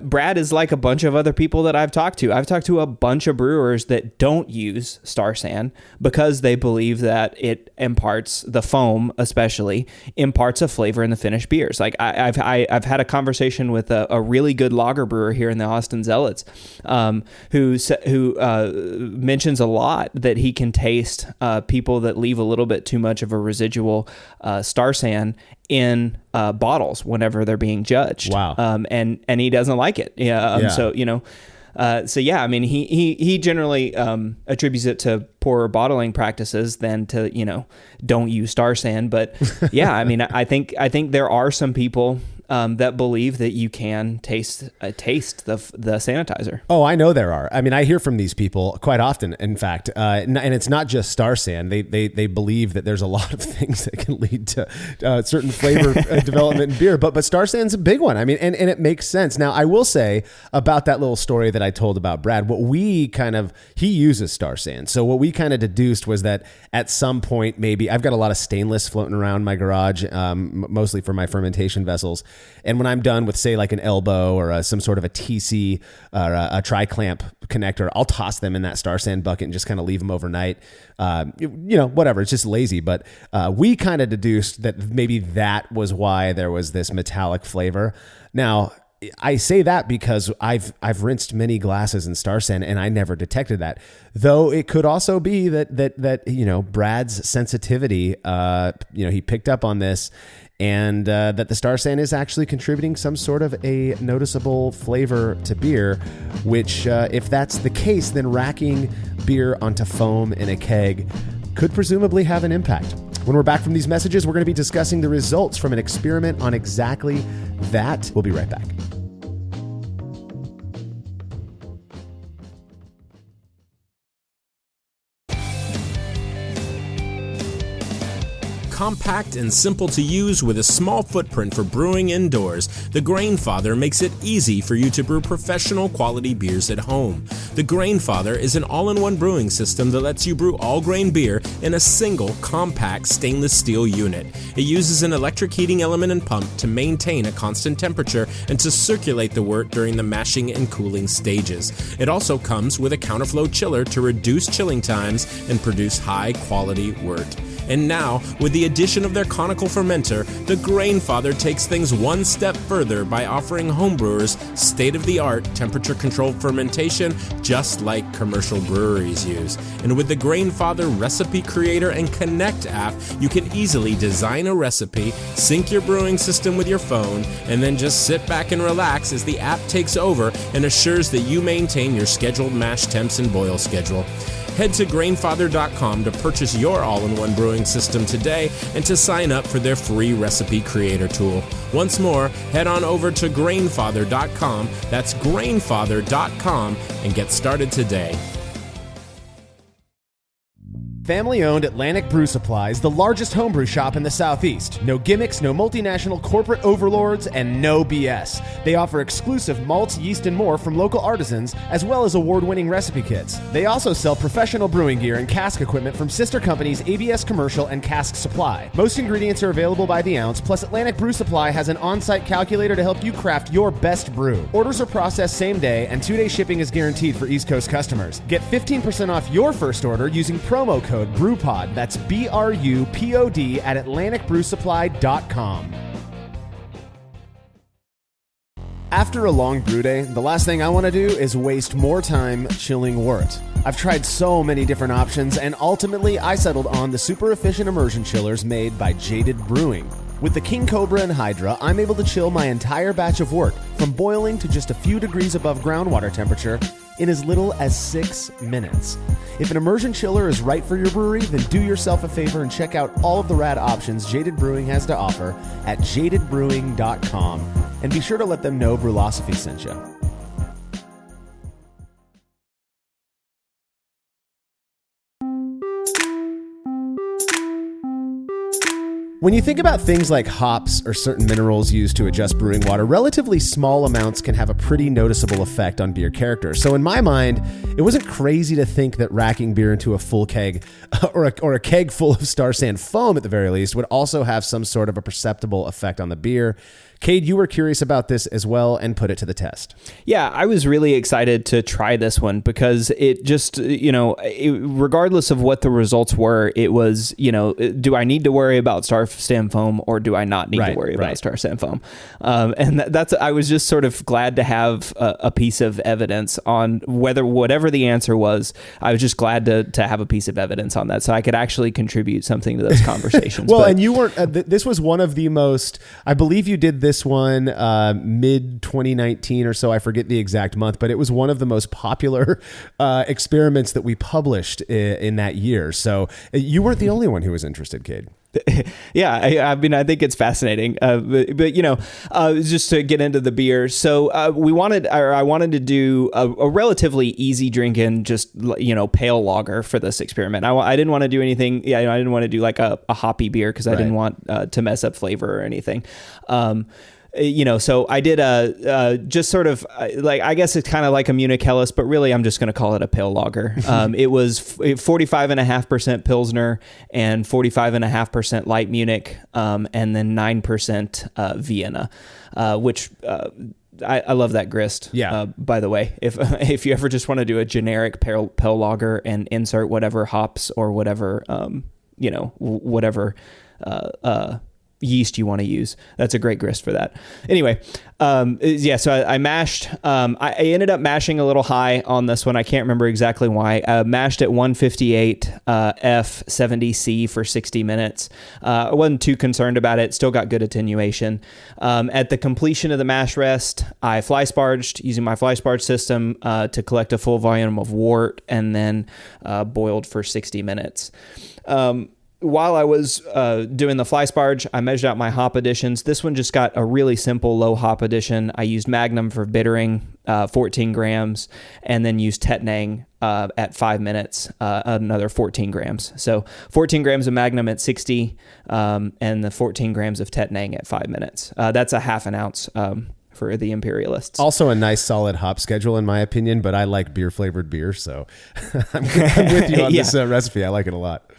B: Brad is like a bunch of other people that I've talked to. I've talked to a bunch of brewers that don't use Star San because they believe that it imparts, the foam especially, imparts a flavor in the finished beers. Like I've had a conversation with a really good lager brewer here in the Austin Zealots, who mentions a lot that he can taste people that leave a little bit too much of a residual Star San in bottles whenever they're being judged.
A: Wow.
B: And he doesn't like it. Yeah. So I mean, he generally attributes it to poorer bottling practices than to, don't use Star San. But yeah, I mean, I think there are some people that believe that you can taste the sanitizer.
A: Oh, I know there are. I mean, I hear from these people quite often, in fact, and it's not just Star San. They believe that there's a lot of things that can lead to certain flavor development in beer, but Star San's a big one. I mean, and it makes sense. Now, I will say about that little story that I told about Brad, he uses Star San. So what we kind of deduced was that at some point, maybe I've got a lot of stainless floating around my garage, mostly for my fermentation vessels. And when I'm done with, say, like an elbow or some sort of a TC or a tri-clamp connector, I'll toss them in that Star San bucket and just kind of leave them overnight. Whatever. It's just lazy. But we kind of deduced that maybe that was why there was this metallic flavor. Now, I say that because I've rinsed many glasses in Star San and I never detected that. Though it could also be that Brad's sensitivity, he picked up on this, and that the Star San is actually contributing some sort of a noticeable flavor to beer, which if that's the case, then racking beer onto foam in a keg could presumably have an impact. When we're back from these messages, we're going to be discussing the results from an experiment on exactly that. We'll be right back.
G: Compact and simple to use with a small footprint for brewing indoors, the Grainfather makes it easy for you to brew professional quality beers at home. The Grainfather is an all-in-one brewing system that lets you brew all grain beer in a single compact stainless steel unit. It uses an electric heating element and pump to maintain a constant temperature and to circulate the wort during the mashing and cooling stages. It also comes with a counterflow chiller to reduce chilling times and produce high-quality wort. And now, with the addition of their conical fermenter, the Grainfather takes things one step further by offering homebrewers state-of-the-art temperature-controlled fermentation just like commercial breweries use. And with the Grainfather Recipe Creator and Connect app, you can easily design a recipe, sync your brewing system with your phone, and then just sit back and relax as the app takes over and assures that you maintain your scheduled mash temps and boil schedule. Head to Grainfather.com to purchase your all-in-one brewing system today and to sign up for their free recipe creator tool. Once more, head on over to Grainfather.com, that's Grainfather.com, and get started today.
A: Family-owned Atlantic Brew Supply is the largest homebrew shop in the Southeast. No gimmicks, no multinational corporate overlords, and no BS. They offer exclusive malts, yeast, and more from local artisans, as well as award-winning recipe kits. They also sell professional brewing gear and cask equipment from sister companies ABS Commercial and Cask Supply. Most ingredients are available by the ounce, plus Atlantic Brew Supply has an on-site calculator to help you craft your best brew. Orders are processed same day, and 2-day shipping is guaranteed for East Coast customers. Get 15% off your first order using promo code BREWPOD. That's BRUPOD at AtlanticBrewSupply.com. After a long brew day, the last thing I want to do is waste more time chilling wort. I've tried so many different options, and ultimately I settled on the super efficient immersion chillers made by Jaded Brewing. With the King Cobra and Hydra, I'm able to chill my entire batch of wort from boiling to just a few degrees above groundwater temperature in as little as 6 minutes. If an immersion chiller is right for your brewery, then do yourself a favor and check out all of the rad options Jaded Brewing has to offer at jadedbrewing.com. And be sure to let them know Brewlosophy sent you. When you think about things like hops or certain minerals used to adjust brewing water, relatively small amounts can have a pretty noticeable effect on beer character. So in my mind, it wasn't crazy to think that racking beer into a full keg or a keg full of Star San foam at the very least would also have some sort of a perceptible effect on the beer. Cade, you were curious about this as well and put it to the test.
B: Yeah, I was really excited to try this one because it just, regardless of what the results were, it was, do I need to worry about Star San foam or do I not need to worry about Star San foam? I was just sort of glad to have a piece of evidence on whatever the answer was. I was just glad to have a piece of evidence on that so I could actually contribute something to those conversations.
A: And you weren't, this was one of the most, I believe you did this one mid 2019 or so. I forget the exact month, but it was one of the most popular experiments that we published in that year. So you weren't the only one who was interested, Cade.
B: Yeah, I mean, I think it's fascinating. But just to get into the beer. So I wanted to do a relatively easy drinking, just, pale lager for this experiment. I didn't want to do anything. Yeah, I didn't want to do like a hoppy beer because I didn't want to mess up flavor or anything. So I did just sort of I guess it's kind of like a Munich Helles, but really I'm just going to call it a pale lager. It was 45.5% Pilsner and 45.5% light Munich, and then 9% Vienna, which I love that grist. Yeah. By the way, if you ever just want to do a generic pale lager and insert whatever hops or whatever, whatever yeast you want to use, that's a great grist for that. Anyway, so I mashed. I ended up mashing a little high on this one. I can't remember exactly why. Mashed at 158 F70C for 60 minutes. I wasn't too concerned about it. Still got good attenuation. At the completion of the mash rest, I fly sparged using my fly sparge system to collect a full volume of wort, and then boiled for 60 minutes. While I was doing the fly sparge, I measured out my hop additions. This one just got a really simple low hop addition. I used Magnum for bittering, 14 grams, and then used Tettnang at 5 minutes, another 14 grams. So 14 grams of Magnum at 60, and the 14 grams of Tettnang at 5 minutes. That's a half an ounce for the imperialists.
A: Also a nice solid hop schedule in my opinion, but I like beer flavored beer, so I'm with you on this recipe. I like it a lot.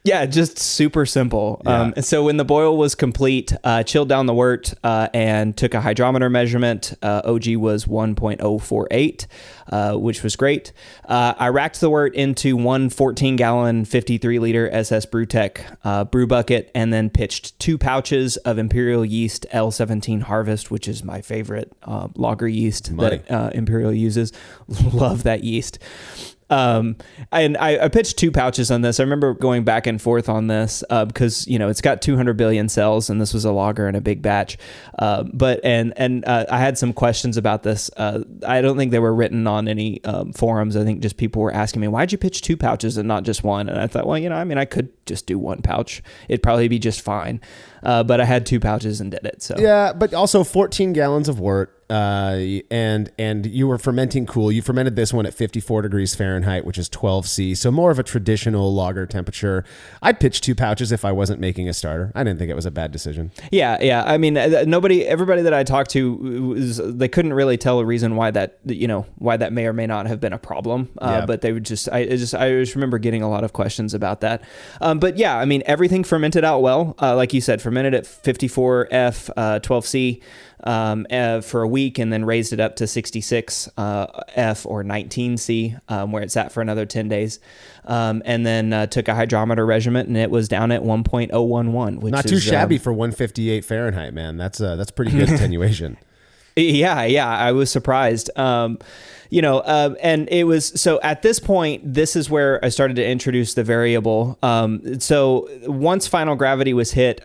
B: Yeah, just super simple.
A: Yeah.
B: So when the boil was complete, chilled down the wort and took a hydrometer measurement. OG was 1.048, which was great. I racked the wort into one 14-gallon, 53-liter SS Brewtech brew bucket and then pitched 2 pouches of Imperial Yeast L17 Harvest, which is my favorite lager yeast that Imperial uses. Love that yeast. And I pitched 2 pouches on this. I remember going back and forth on this because it's got 200 billion cells, and this was a lager in a big batch. But I had some questions about this. I don't think they were written on any forums. I think just people were asking me, why'd you pitch 2 pouches and not just one? And I thought, well, I could just do 1 pouch. It'd probably be just fine. But I had 2 pouches and did it. So
A: yeah, but also 14 gallons of wort. And you were fermenting cool. You fermented this one at 54 degrees Fahrenheit, which is 12 C. So more of a traditional lager temperature. I'd pitch 2 pouches if I wasn't making a starter. I didn't think it was a bad decision.
B: Yeah. I mean, everybody that I talked to they couldn't really tell a reason why that may or may not have been a problem. But they would I just remember getting a lot of questions about that. But yeah, I mean, everything fermented out well. Like you said, fermented at 54 F, 12 C. For a week, and then raised it up to 66 F or 19 C, where it's at for another 10 days. And then took a hydrometer measurement, and it was down at 1.011, which
A: not too shabby for 158 Fahrenheit, man. That's pretty good attenuation.
B: Yeah, I was surprised. And it was, so at this point, this is where I started to introduce the variable. So once final gravity was hit,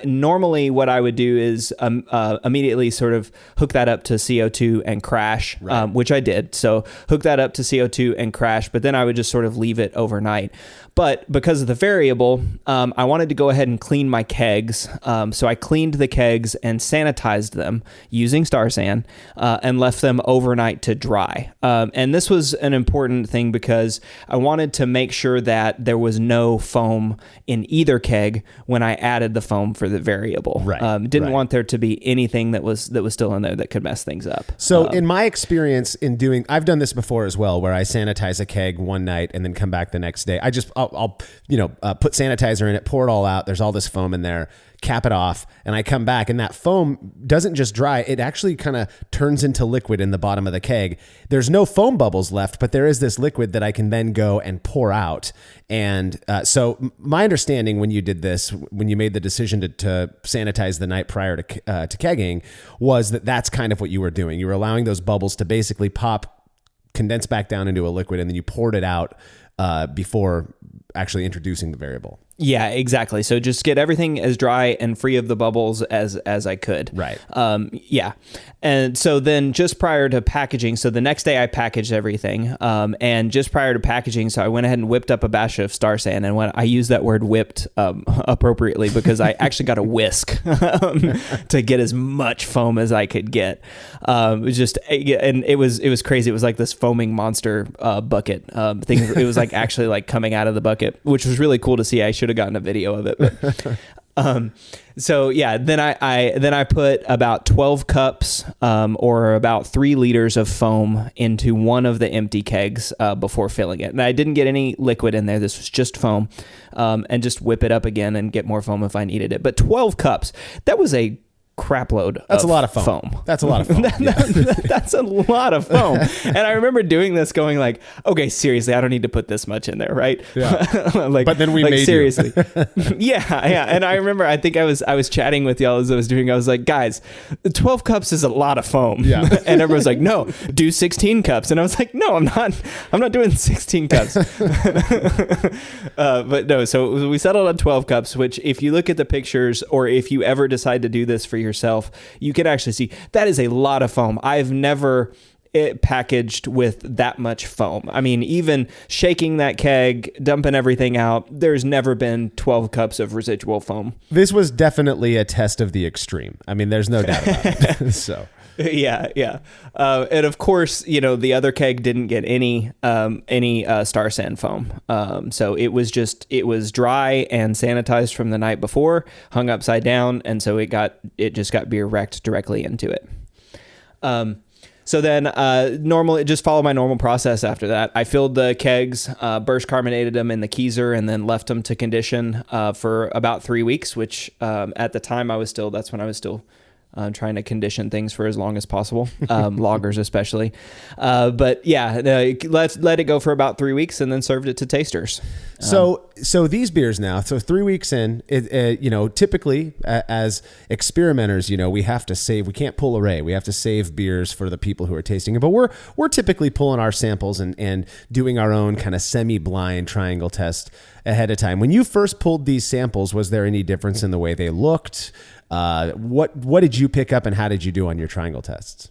B: normally what I would do is immediately sort of hook that up to CO2 and crash, which I did. So hook that up to CO2 and crash, but then I would just sort of leave it overnight. But because of the variable, I wanted to go ahead and clean my kegs. So I cleaned the kegs and sanitized them using Star San, and left them overnight to dry. dry. And this was an important thing because I wanted to make sure that there was no foam in either keg when I added the foam for the variable.
A: Right.
B: Didn't want there to be anything that was still in there that could mess things up.
A: So in my experience in doing, I've done this before as well, where I sanitize a keg one night and then come back the next day. I'll put sanitizer in it, pour it all out. There's all this foam in there, cap it off, and I come back and that foam doesn't just dry. It actually kind of turns into liquid in the bottom of the keg. There's no foam bubbles left, but there is this liquid that I can then go and pour out. And so my understanding when you did this, when you made the decision to sanitize the night prior to kegging, was that that's kind of what you were doing. You were allowing those bubbles to basically pop, condense back down into a liquid, and then you poured it out before actually introducing the variable.
B: Yeah, exactly. So just get everything as dry and free of the bubbles as I could.
A: Right.
B: Yeah. And so then just prior to packaging, so the next day I packaged everything. And just prior to packaging, so I went ahead and whipped up a batch of Star San. And when I use that word whipped appropriately because I actually got a whisk to get as much foam as I could get. It was just, and it was crazy. It was like this foaming monster bucket thing. It was like actually like coming out of the bucket, which was really cool to see. I should have gotten a video of it. But, so yeah, then I put about 12 cups or about 3 liters of foam into one of the empty kegs before filling it. And I didn't get any liquid in there. This was just foam, and just whip it up again and get more foam if I needed it. But 12 cups, that was a crap load.
A: That's a lot of foam. That's a lot of foam.
B: That's a lot of foam. And I remember doing this going like, okay, seriously, I don't need to put this much in there, right?
A: Yeah.
B: But
A: then we made
B: seriously. Yeah. And I remember, I think I was chatting with y'all as I was doing, I was like, guys, 12 cups is a lot of foam.
A: Yeah.
B: And everyone's like, no, do 16 cups. And I was like, no, I'm not doing 16 cups. But no, so we settled on 12 cups, which if you look at the pictures or if you ever decide to do this for yourself, you can actually see that is a lot of foam. I've never packaged with that much foam. I mean, even shaking that keg, dumping everything out, there's never been 12 cups of residual foam.
A: This was definitely a test of the extreme. I mean, there's no doubt about it. So.
B: Yeah. And of course, the other keg didn't get any Star San foam. So it was dry and sanitized from the night before, hung upside down. And so it just got beer wrecked directly into it. So then just follow my normal process after that. I filled the kegs, burst carbonated them in the Keyser, and then left them to condition for about 3 weeks, which at the time that's when I was still trying to condition things for as long as possible, lagers especially. But yeah, let it go for about 3 weeks and then served it to tasters.
A: So these beers now, 3 weeks in, typically as experimenters, we have to save, we can't pull array. We have to save beers for the people who are tasting it, but we're typically pulling our samples and doing our own kind of semi-blind triangle test ahead of time. When you first pulled these samples, was there any difference in the way they looked? What did you pick up and how did you do on your triangle tests?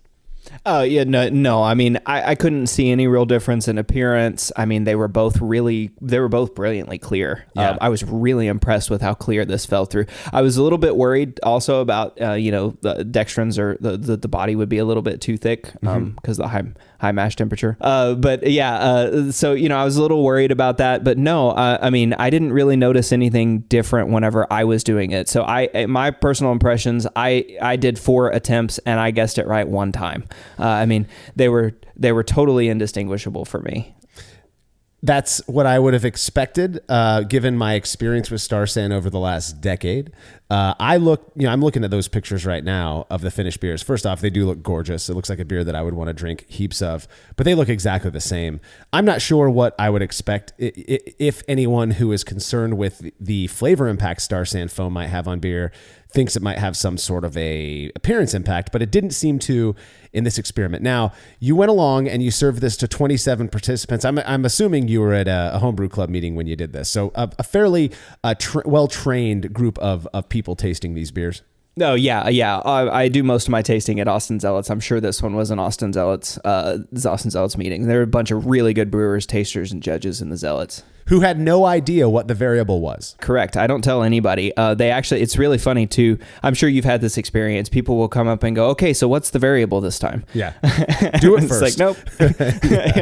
B: No. I mean, I couldn't see any real difference in appearance. I mean, they were both brilliantly clear.
A: Yeah.
B: I was really impressed with how clear this fell through. I was a little bit worried also about, the dextrins or the body would be a little bit too thick, because the high mash temperature. But yeah, so, I was a little worried about that, but no, I mean, I didn't really notice anything different whenever I was doing it. So my personal impressions, I did 4 attempts and I guessed it right one time. I mean, they were totally indistinguishable for me.
A: That's what I would have expected, given my experience with Star San over the last decade. I'm looking at those pictures right now of the finished beers. First off, they do look gorgeous. It looks like a beer that I would want to drink heaps of, but they look exactly the same. I'm not sure what I would expect if anyone who is concerned with the flavor impact Star San foam might have on beer thinks it might have some sort of a appearance impact, but it didn't seem to in this experiment. Now, you went along and you served this to 27 participants. I'm assuming you were at a homebrew club meeting when you did this. So a fairly well-trained group of people tasting these beers.
B: Oh, yeah. I do most of my tasting at Austin Zealots. I'm sure this one was an Austin Zealots meeting. There were a bunch of really good brewers, tasters, and judges in the Zealots.
A: who had no idea what the variable was.
B: Correct. I don't tell anybody. They actually, it's really funny too. I'm sure you've had this experience. People will come up and go, okay, so what's the variable this time?
A: Yeah. Do it
B: It's
A: first.
B: like, nope.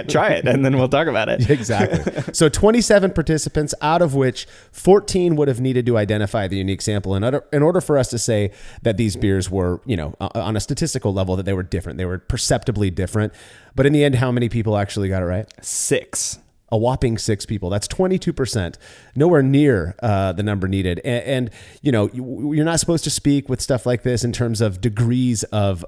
B: Try it, and then we'll talk about it.
A: Exactly. So 27 participants, out of which 14 would have needed to identify the unique sample in order for us to say that these beers were, on a statistical level, that they were different. They were perceptibly different. But in the end, how many people actually got it right?
B: 6.
A: A whopping 6 people. That's 22%, nowhere near the number needed. And you're not supposed to speak with stuff like this in terms of degrees of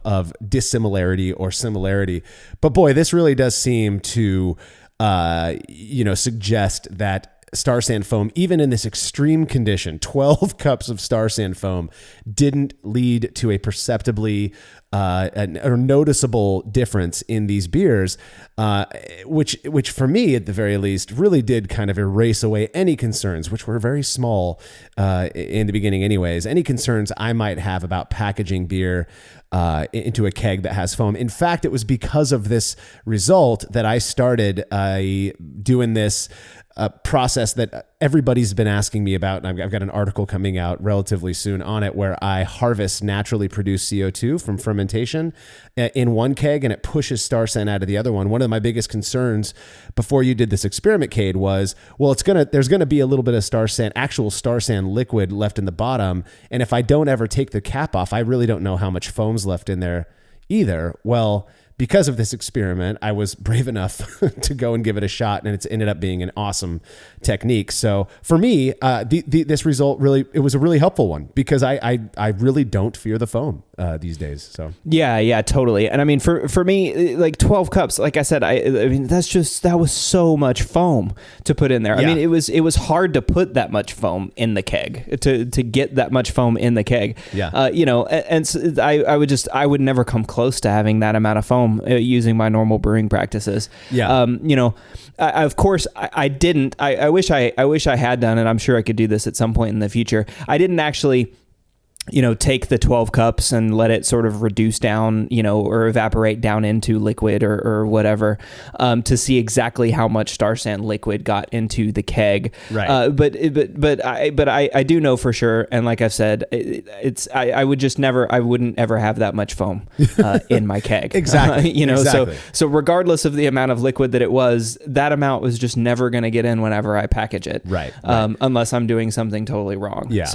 A: dissimilarity or similarity. But boy, this really does seem to, suggest that Star San foam, even in this extreme condition, 12 cups of Star San foam didn't lead to a perceptibly or noticeable difference in these beers, which for me, at the very least, really did kind of erase away any concerns, which were very small in the beginning anyways, any concerns I might have about packaging beer into a keg that has foam. In fact, it was because of this result that I started doing this process that everybody's been asking me about. And I've got an article coming out relatively soon on it, where I harvest naturally produced CO2 from fermentation in one keg, and it pushes Star San out of the other one. One of my biggest concerns before you did this experiment, Cade, was, well, there's going to be a little bit of actual Star San liquid left in the bottom. And if I don't ever take the cap off, I really don't know how much foam's left in there either. Well, because of this experiment, I was brave enough to go and give it a shot, and it's ended up being an awesome technique. So for me, this result it was a really helpful one, because I really don't fear the foam these days. So
B: yeah, totally. And I mean, for me, like 12 cups, like I said, I mean, that was so much foam to put in there.
A: Yeah.
B: I mean, it was hard to put that much foam in the keg, to get that much foam in the keg.
A: Yeah.
B: And so I would never come close to having that amount of foam using my normal brewing practices.
A: Yeah.
B: Of course I didn't. I wish I had done it. I'm sure I could do this at some point in the future. I didn't actually take the 12 cups and let it sort of reduce down, or evaporate down into liquid or whatever, to see exactly how much Star San liquid got into the keg.
A: Right.
B: But I do know for sure. And like I've said, I wouldn't ever have that much foam in my keg.
A: Exactly. Exactly.
B: So regardless of the amount of liquid that it was, that amount was just never going to get in whenever I package it.
A: Right.
B: Unless I'm doing something totally wrong.
A: Yeah.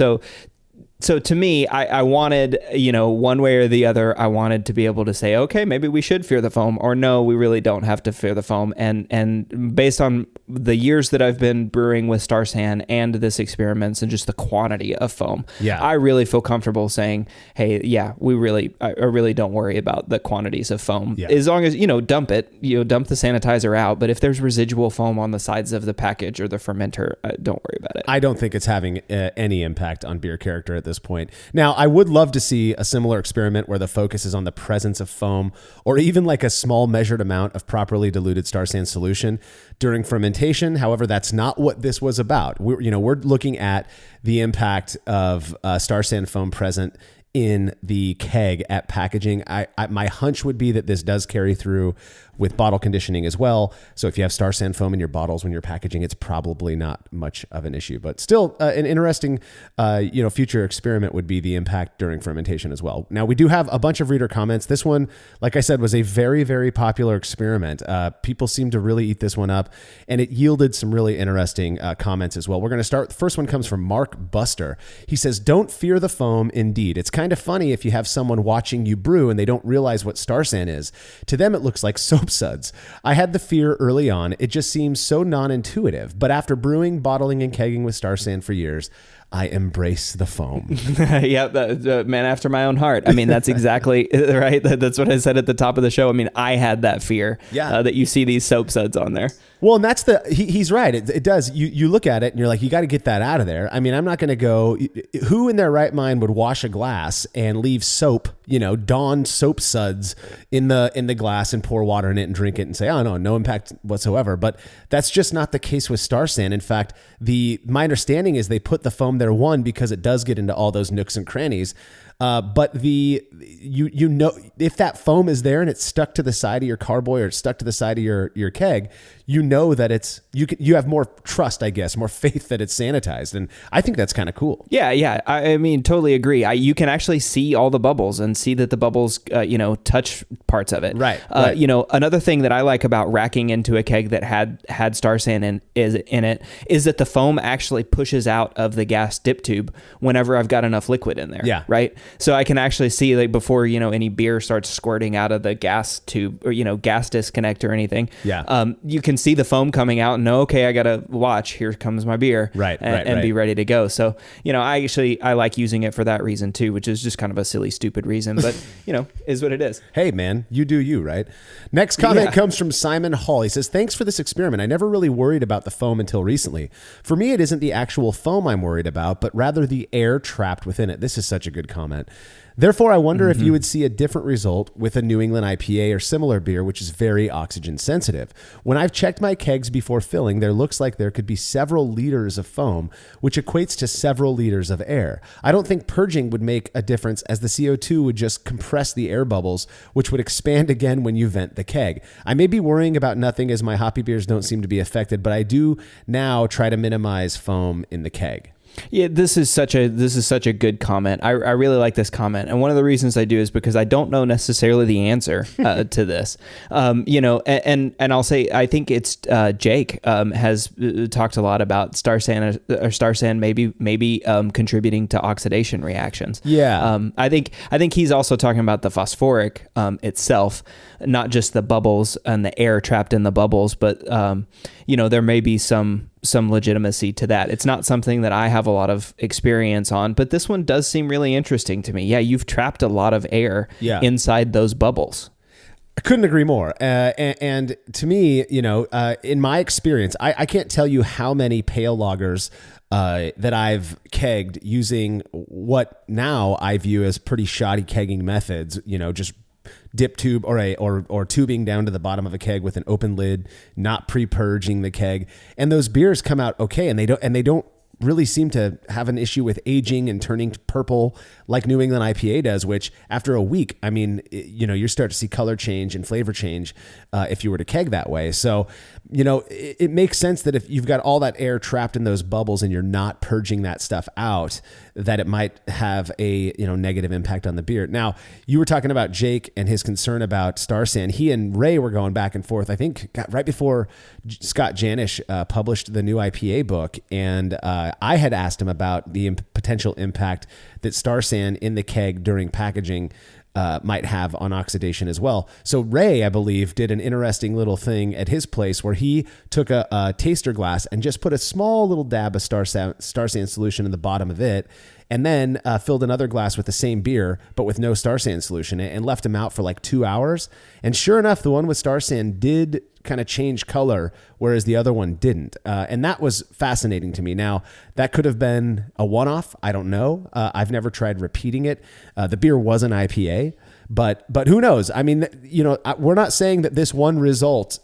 B: So to me, I wanted, one way or the other, I wanted to be able to say, okay, maybe we should fear the foam, or no, we really don't have to fear the foam. And based on the years that I've been brewing with Star San and this experiments and just the quantity of foam, I really feel comfortable saying, hey, yeah, I really don't worry about the quantities of foam.
A: Yeah.
B: As long as, dump it, dump the sanitizer out. But if there's residual foam on the sides of the package or the fermenter, don't worry about it.
A: I don't think it's having any impact on beer character at this point. Now, I would love to see a similar experiment where the focus is on the presence of foam, or even like a small measured amount of properly diluted Star San solution during fermentation. However, that's not what this was about. We're looking at the impact of Star San foam present in the keg at packaging. My hunch would be that this does carry through with bottle conditioning as well. So if you have Star San foam in your bottles when you're packaging, it's probably not much of an issue. But still, an interesting, future experiment would be the impact during fermentation as well. Now, we do have a bunch of reader comments. This one, like I said, was a very, very popular experiment. People seem to really eat this one up, and it yielded some really interesting comments as well. We're going to start. The first one comes from Mark Buster. He says, "Don't fear the foam. Indeed, it's kind of funny if you have someone watching you brew and they don't realize what Star San is. To them, it looks like soap suds. I had the fear early on. It just seems so non-intuitive. But after brewing, bottling, and kegging with Star San for years, I embrace the foam."
B: Yeah, the man after my own heart. I mean, that's exactly right. That's what I said at the top of the show. I mean, I had that fear that you see these soap suds on there.
A: Well, and that's he's right. It does. You look at it and you're like, you got to get that out of there. I mean, I'm not going to go, who in their right mind would wash a glass and leave soap, Dawn soap suds in the glass and pour water in it and drink it and say, oh, no impact whatsoever. But that's just not the case with Star San. In fact, my understanding is they put the foam there, one, because it does get into all those nooks and crannies But you know, if that foam is there and it's stuck to the side of your carboy or it's stuck to the side of your keg, you know that you have more trust, I guess, more faith that it's sanitized. And I think that's kind of cool.
B: Yeah. I mean, totally agree. You can actually see all the bubbles and see that the bubbles, touch parts of it.
A: Right.
B: Another thing that I like about racking into a keg that had Star San in it is that the foam actually pushes out of the gas dip tube whenever I've got enough liquid in there.
A: Yeah.
B: Right. So I can actually see, like, before, any beer starts squirting out of the gas tube or, gas disconnect or anything.
A: Yeah.
B: You can see the foam coming out and know, okay, I got to watch, here comes my beer.
A: Right.
B: And be ready to go. So, I like using it for that reason too, which is just kind of a silly, stupid reason, but is what it is.
A: Hey man, you do you, right? Next comment comes from Simon Hall. He says, thanks for this experiment. I never really worried about the foam until recently. For me, it isn't the actual foam I'm worried about, but rather the air trapped within it. This is such a good comment. Therefore, I wonder if you would see a different result with a New England IPA or similar beer, which is very oxygen sensitive. When I've checked my kegs before filling, there looks like there could be several liters of foam, which equates to several liters of air. I don't think purging would make a difference, as the CO2 would just compress the air bubbles, which would expand again when you vent the keg. I may be worrying about nothing, as my hoppy beers don't seem to be affected, but I do now try to minimize foam in the keg.
B: Yeah, this is such a good comment. I really like this comment, and one of the reasons I do is because I don't know necessarily the answer to this. And I'll say I think it's Jake has talked a lot about Star San maybe contributing to oxidation reactions.
A: Yeah,
B: I think he's also talking about the phosphoric itself, not just the bubbles and the air trapped in the bubbles, but there may be some legitimacy to that. It's not something that I have a lot of experience on, but this one does seem really interesting to me. Yeah, you've trapped a lot of air inside those bubbles.
A: I couldn't agree more. And to me, in my experience, I can't tell you how many pale lagers that I've kegged using what now I view as pretty shoddy kegging methods, just dip tube or tubing down to the bottom of a keg with an open lid, not pre-purging the keg, and those beers come out okay, and they don't really seem to have an issue with aging and turning purple like New England IPA does, which after a week, I mean, you start to see color change and flavor change if you were to keg that way. So, it makes sense that if you've got all that air trapped in those bubbles and you're not purging that stuff out, that it might have a negative impact on the beer. Now, you were talking about Jake and his concern about Star San. He and Ray were going back and forth, I think, right before Scott Janish published the new IPA book, and I had asked him about the potential impact that Star San in the keg during packaging might have on oxidation as well. So Ray, I believe, did an interesting little thing at his place where he took a taster glass and just put a small little dab of Star San solution in the bottom of it, and then filled another glass with the same beer, but with no Star San solution, and left them out for like 2 hours. And sure enough, the one with Star San did kind of change color, whereas the other one didn't. And that was fascinating to me. Now, that could have been a one-off. I don't know. I've never tried repeating it. The beer was an IPA. But who knows? I mean, we're not saying that this one result,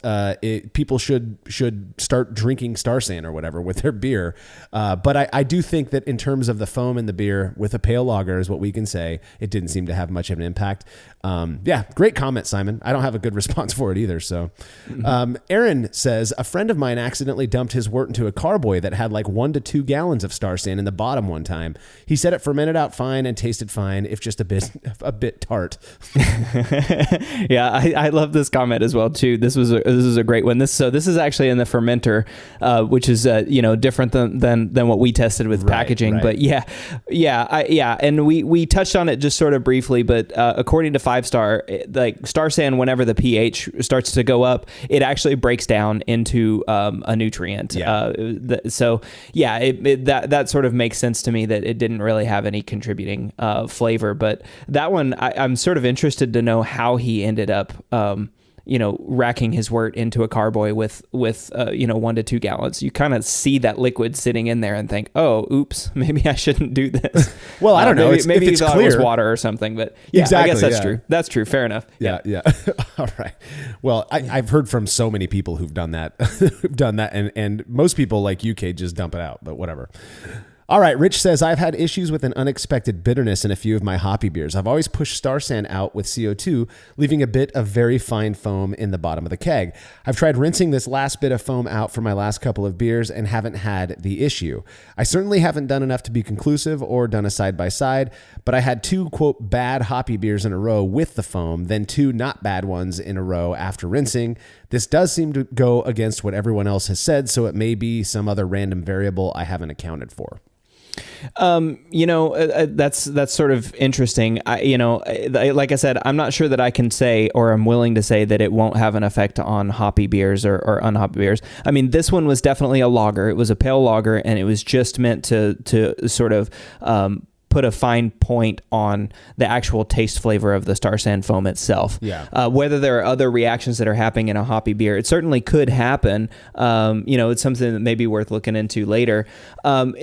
A: people should start drinking Star San or whatever with their beer. But I do think that in terms of the foam in the beer with a pale lager is what we can say. It didn't seem to have much of an impact. Great comment, Simon. I don't have a good response for it either. So, Aaron says, a friend of mine accidentally dumped his wort into a carboy that had like 1 to 2 gallons of Star San in the bottom one time. He said it fermented out fine and tasted fine, if just a bit tart.
B: Yeah, I love this comment as well too. This is a great one. This is actually in the fermenter, which is different than what we tested with packaging. Right. But and we touched on it just sort of briefly. But according to 5-Star, like Star San, whenever the pH starts to go up, it actually breaks down into a nutrient. Yeah. That sort of makes sense to me that it didn't really have any contributing flavor. But that one, I'm sort of interested to know how he ended up, racking his wort into a carboy with 1 to 2 gallons. You kind of see that liquid sitting in there and think, oh, oops, maybe I shouldn't do this.
A: Well, I don't know.
B: Maybe
A: it's
B: he thought
A: clear.
B: It was water or something, but
A: exactly,
B: I guess that's true. That's true. Fair enough.
A: Yeah. All right. Well, I've heard from so many people who've done that, and most people like you, Cade, just dump it out, but whatever. All right, Rich says, I've had issues with an unexpected bitterness in a few of my hoppy beers. I've always pushed Star San out with CO2, leaving a bit of very fine foam in the bottom of the keg. I've tried rinsing this last bit of foam out for my last couple of beers and haven't had the issue. I certainly haven't done enough to be conclusive or done a side-by-side, but I had 2, quote, bad hoppy beers in a row with the foam, then 2 not bad ones in a row after rinsing. This does seem to go against what everyone else has said, so it may be some other random variable I haven't accounted for.
B: That's sort of interesting. Like I said, I'm not sure that I can say, or I'm willing to say that it won't have an effect on hoppy beers or unhoppy beers. I mean, this one was definitely a lager. It was a pale lager, and it was just meant to sort of, put a fine point on the actual taste flavor of the Star San foam itself.
A: Yeah.
B: Whether there are other reactions that are happening in a hoppy beer, it certainly could happen. It's something that may be worth looking into later. And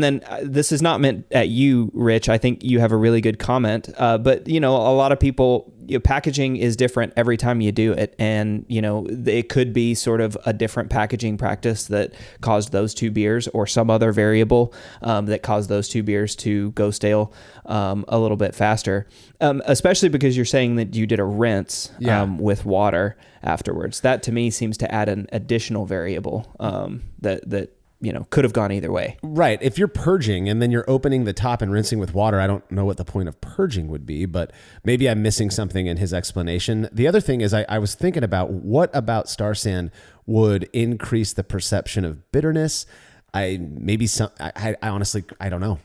B: then this is not meant at you, Rich. I think you have a really good comment. But a lot of people, packaging is different every time you do it. And, it could be sort of a different packaging practice that caused those 2 beers, or some other variable that caused those 2 beers to go stale a little bit faster, especially because you're saying that you did a rinse with water afterwards. That to me seems to add an additional variable that could have gone either way.
A: Right. If you're purging and then you're opening the top and rinsing with water, I don't know what the point of purging would be, but maybe I'm missing something in his explanation. The other thing is I was thinking about what about Star San would increase the perception of bitterness. I honestly, I don't know.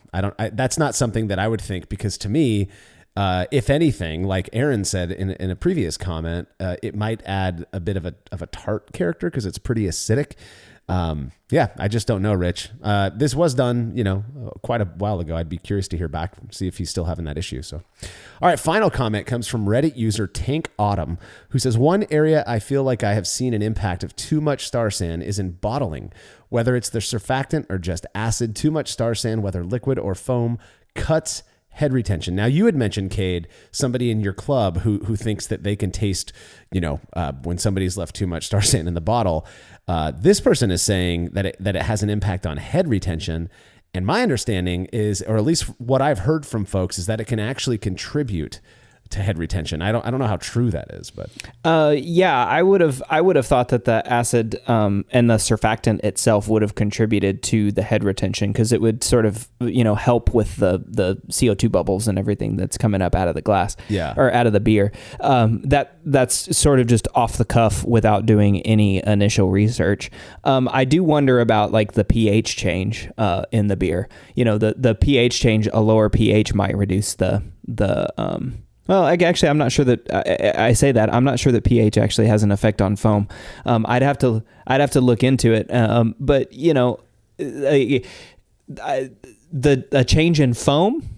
A: That's not something that I would think, because to me, if anything, like Aaron said in a previous comment, it might add a bit of a tart character because it's pretty acidic. I just don't know, Rich. This was done, quite a while ago. I'd be curious to hear back, see if he's still having that issue. So, all right, final comment comes from Reddit user Tank Autumn, who says, one area I feel like I have seen an impact of too much Star San is in bottling. Whether it's the surfactant or just acid, too much Star San, whether liquid or foam, cuts head retention. Now, you had mentioned, Cade, somebody in your club who thinks that they can taste, when somebody's left too much Star San in the bottle. This person is saying that it has an impact on head retention. And my understanding is, or at least what I've heard from folks, is that it can actually contribute to head retention. I don't know how true that is, but
B: I would have thought that the acid and the surfactant itself would have contributed to the head retention, because it would sort of help with the CO2 bubbles and everything that's coming up out of the glass, or out of the beer. That's sort of just off the cuff without doing any initial research. I do wonder about like the pH change in the beer. The pH change, a lower pH might reduce the well, actually, I'm not sure that I say that. I'm not sure that pH actually has an effect on foam. I'd have to look into it. But a change in foam,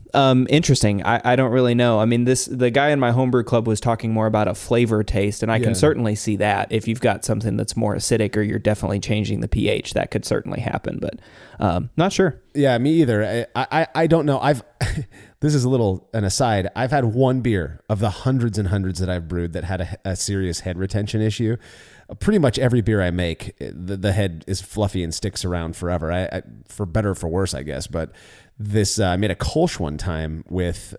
B: interesting. I don't really know. I mean, the guy in my homebrew club was talking more about a flavor taste, and I can certainly see that. If you've got something that's more acidic, or you're definitely changing the pH, that could certainly happen. But not sure.
A: Yeah, me either. I don't know. This is an aside. I've had one beer of the hundreds and hundreds that I've brewed that had a serious head retention issue. Pretty much every beer I make, the head is fluffy and sticks around forever. I for better or for worse, I guess. But this, I made a Kolsch one time with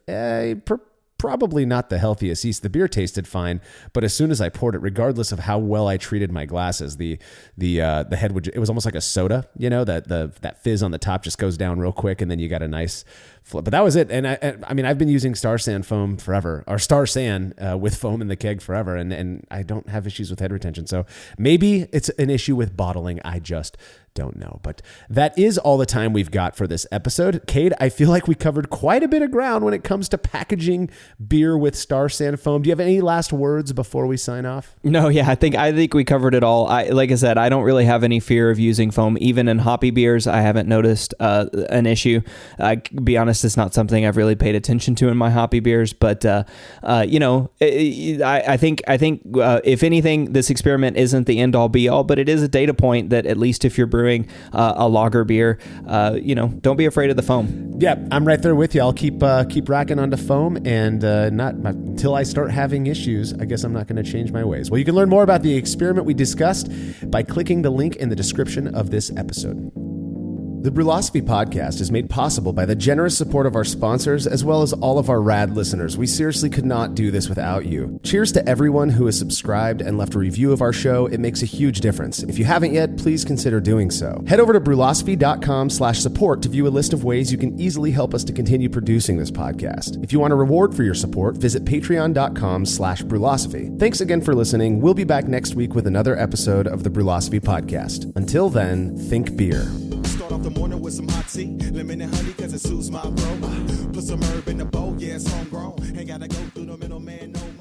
A: probably not the healthiest yeast. The beer tasted fine, but as soon as I poured it, regardless of how well I treated my glasses, the head it was almost like a soda, that fizz on the top just goes down real quick, and then you got a nice flip. But that was it. And I mean, I've been using Star San foam forever, or Star San with foam in the keg forever, and I don't have issues with head retention. So maybe it's an issue with bottling. I just don't know. But that is all the time we've got for this episode. Cade, I feel like we covered quite a bit of ground when it comes to packaging beer with Star San foam. Do you have any last words before we sign off?
B: No, I think we covered it all. Like I said, I don't really have any fear of using foam. Even in hoppy beers, I haven't noticed an issue. Be honest, it's not something I've really paid attention to in my hoppy beers. But I think if anything, this experiment isn't the end all be all, but it is a data point that at least if you're brewing a lager beer, don't be afraid of the foam.
A: Yeah, I'm right there with you. I'll keep racking onto foam, and not until I start having issues, I guess I'm not going to change my ways. Well, you can learn more about the experiment we discussed by clicking the link in the description of this episode. The Brewlosophy podcast is made possible by the generous support of our sponsors as well as all of our rad listeners. We seriously could not do this without you. Cheers to everyone who has subscribed and left a review of our show. It makes a huge difference. If you haven't yet, please consider doing so. Head over to brewlosophy.com/support to view a list of ways you can easily help us to continue producing this podcast. If you want a reward for your support, visit patreon.com/brewlosophy. Thanks again for listening. We'll be back next week with another episode of the Brewlosophy podcast. Until then, think beer.
C: Start off the morning with some hot tea, lemon and honey cause it suits my bro. Put some herb in the bowl, yeah, it's homegrown. Ain't gotta go through the middleman no more.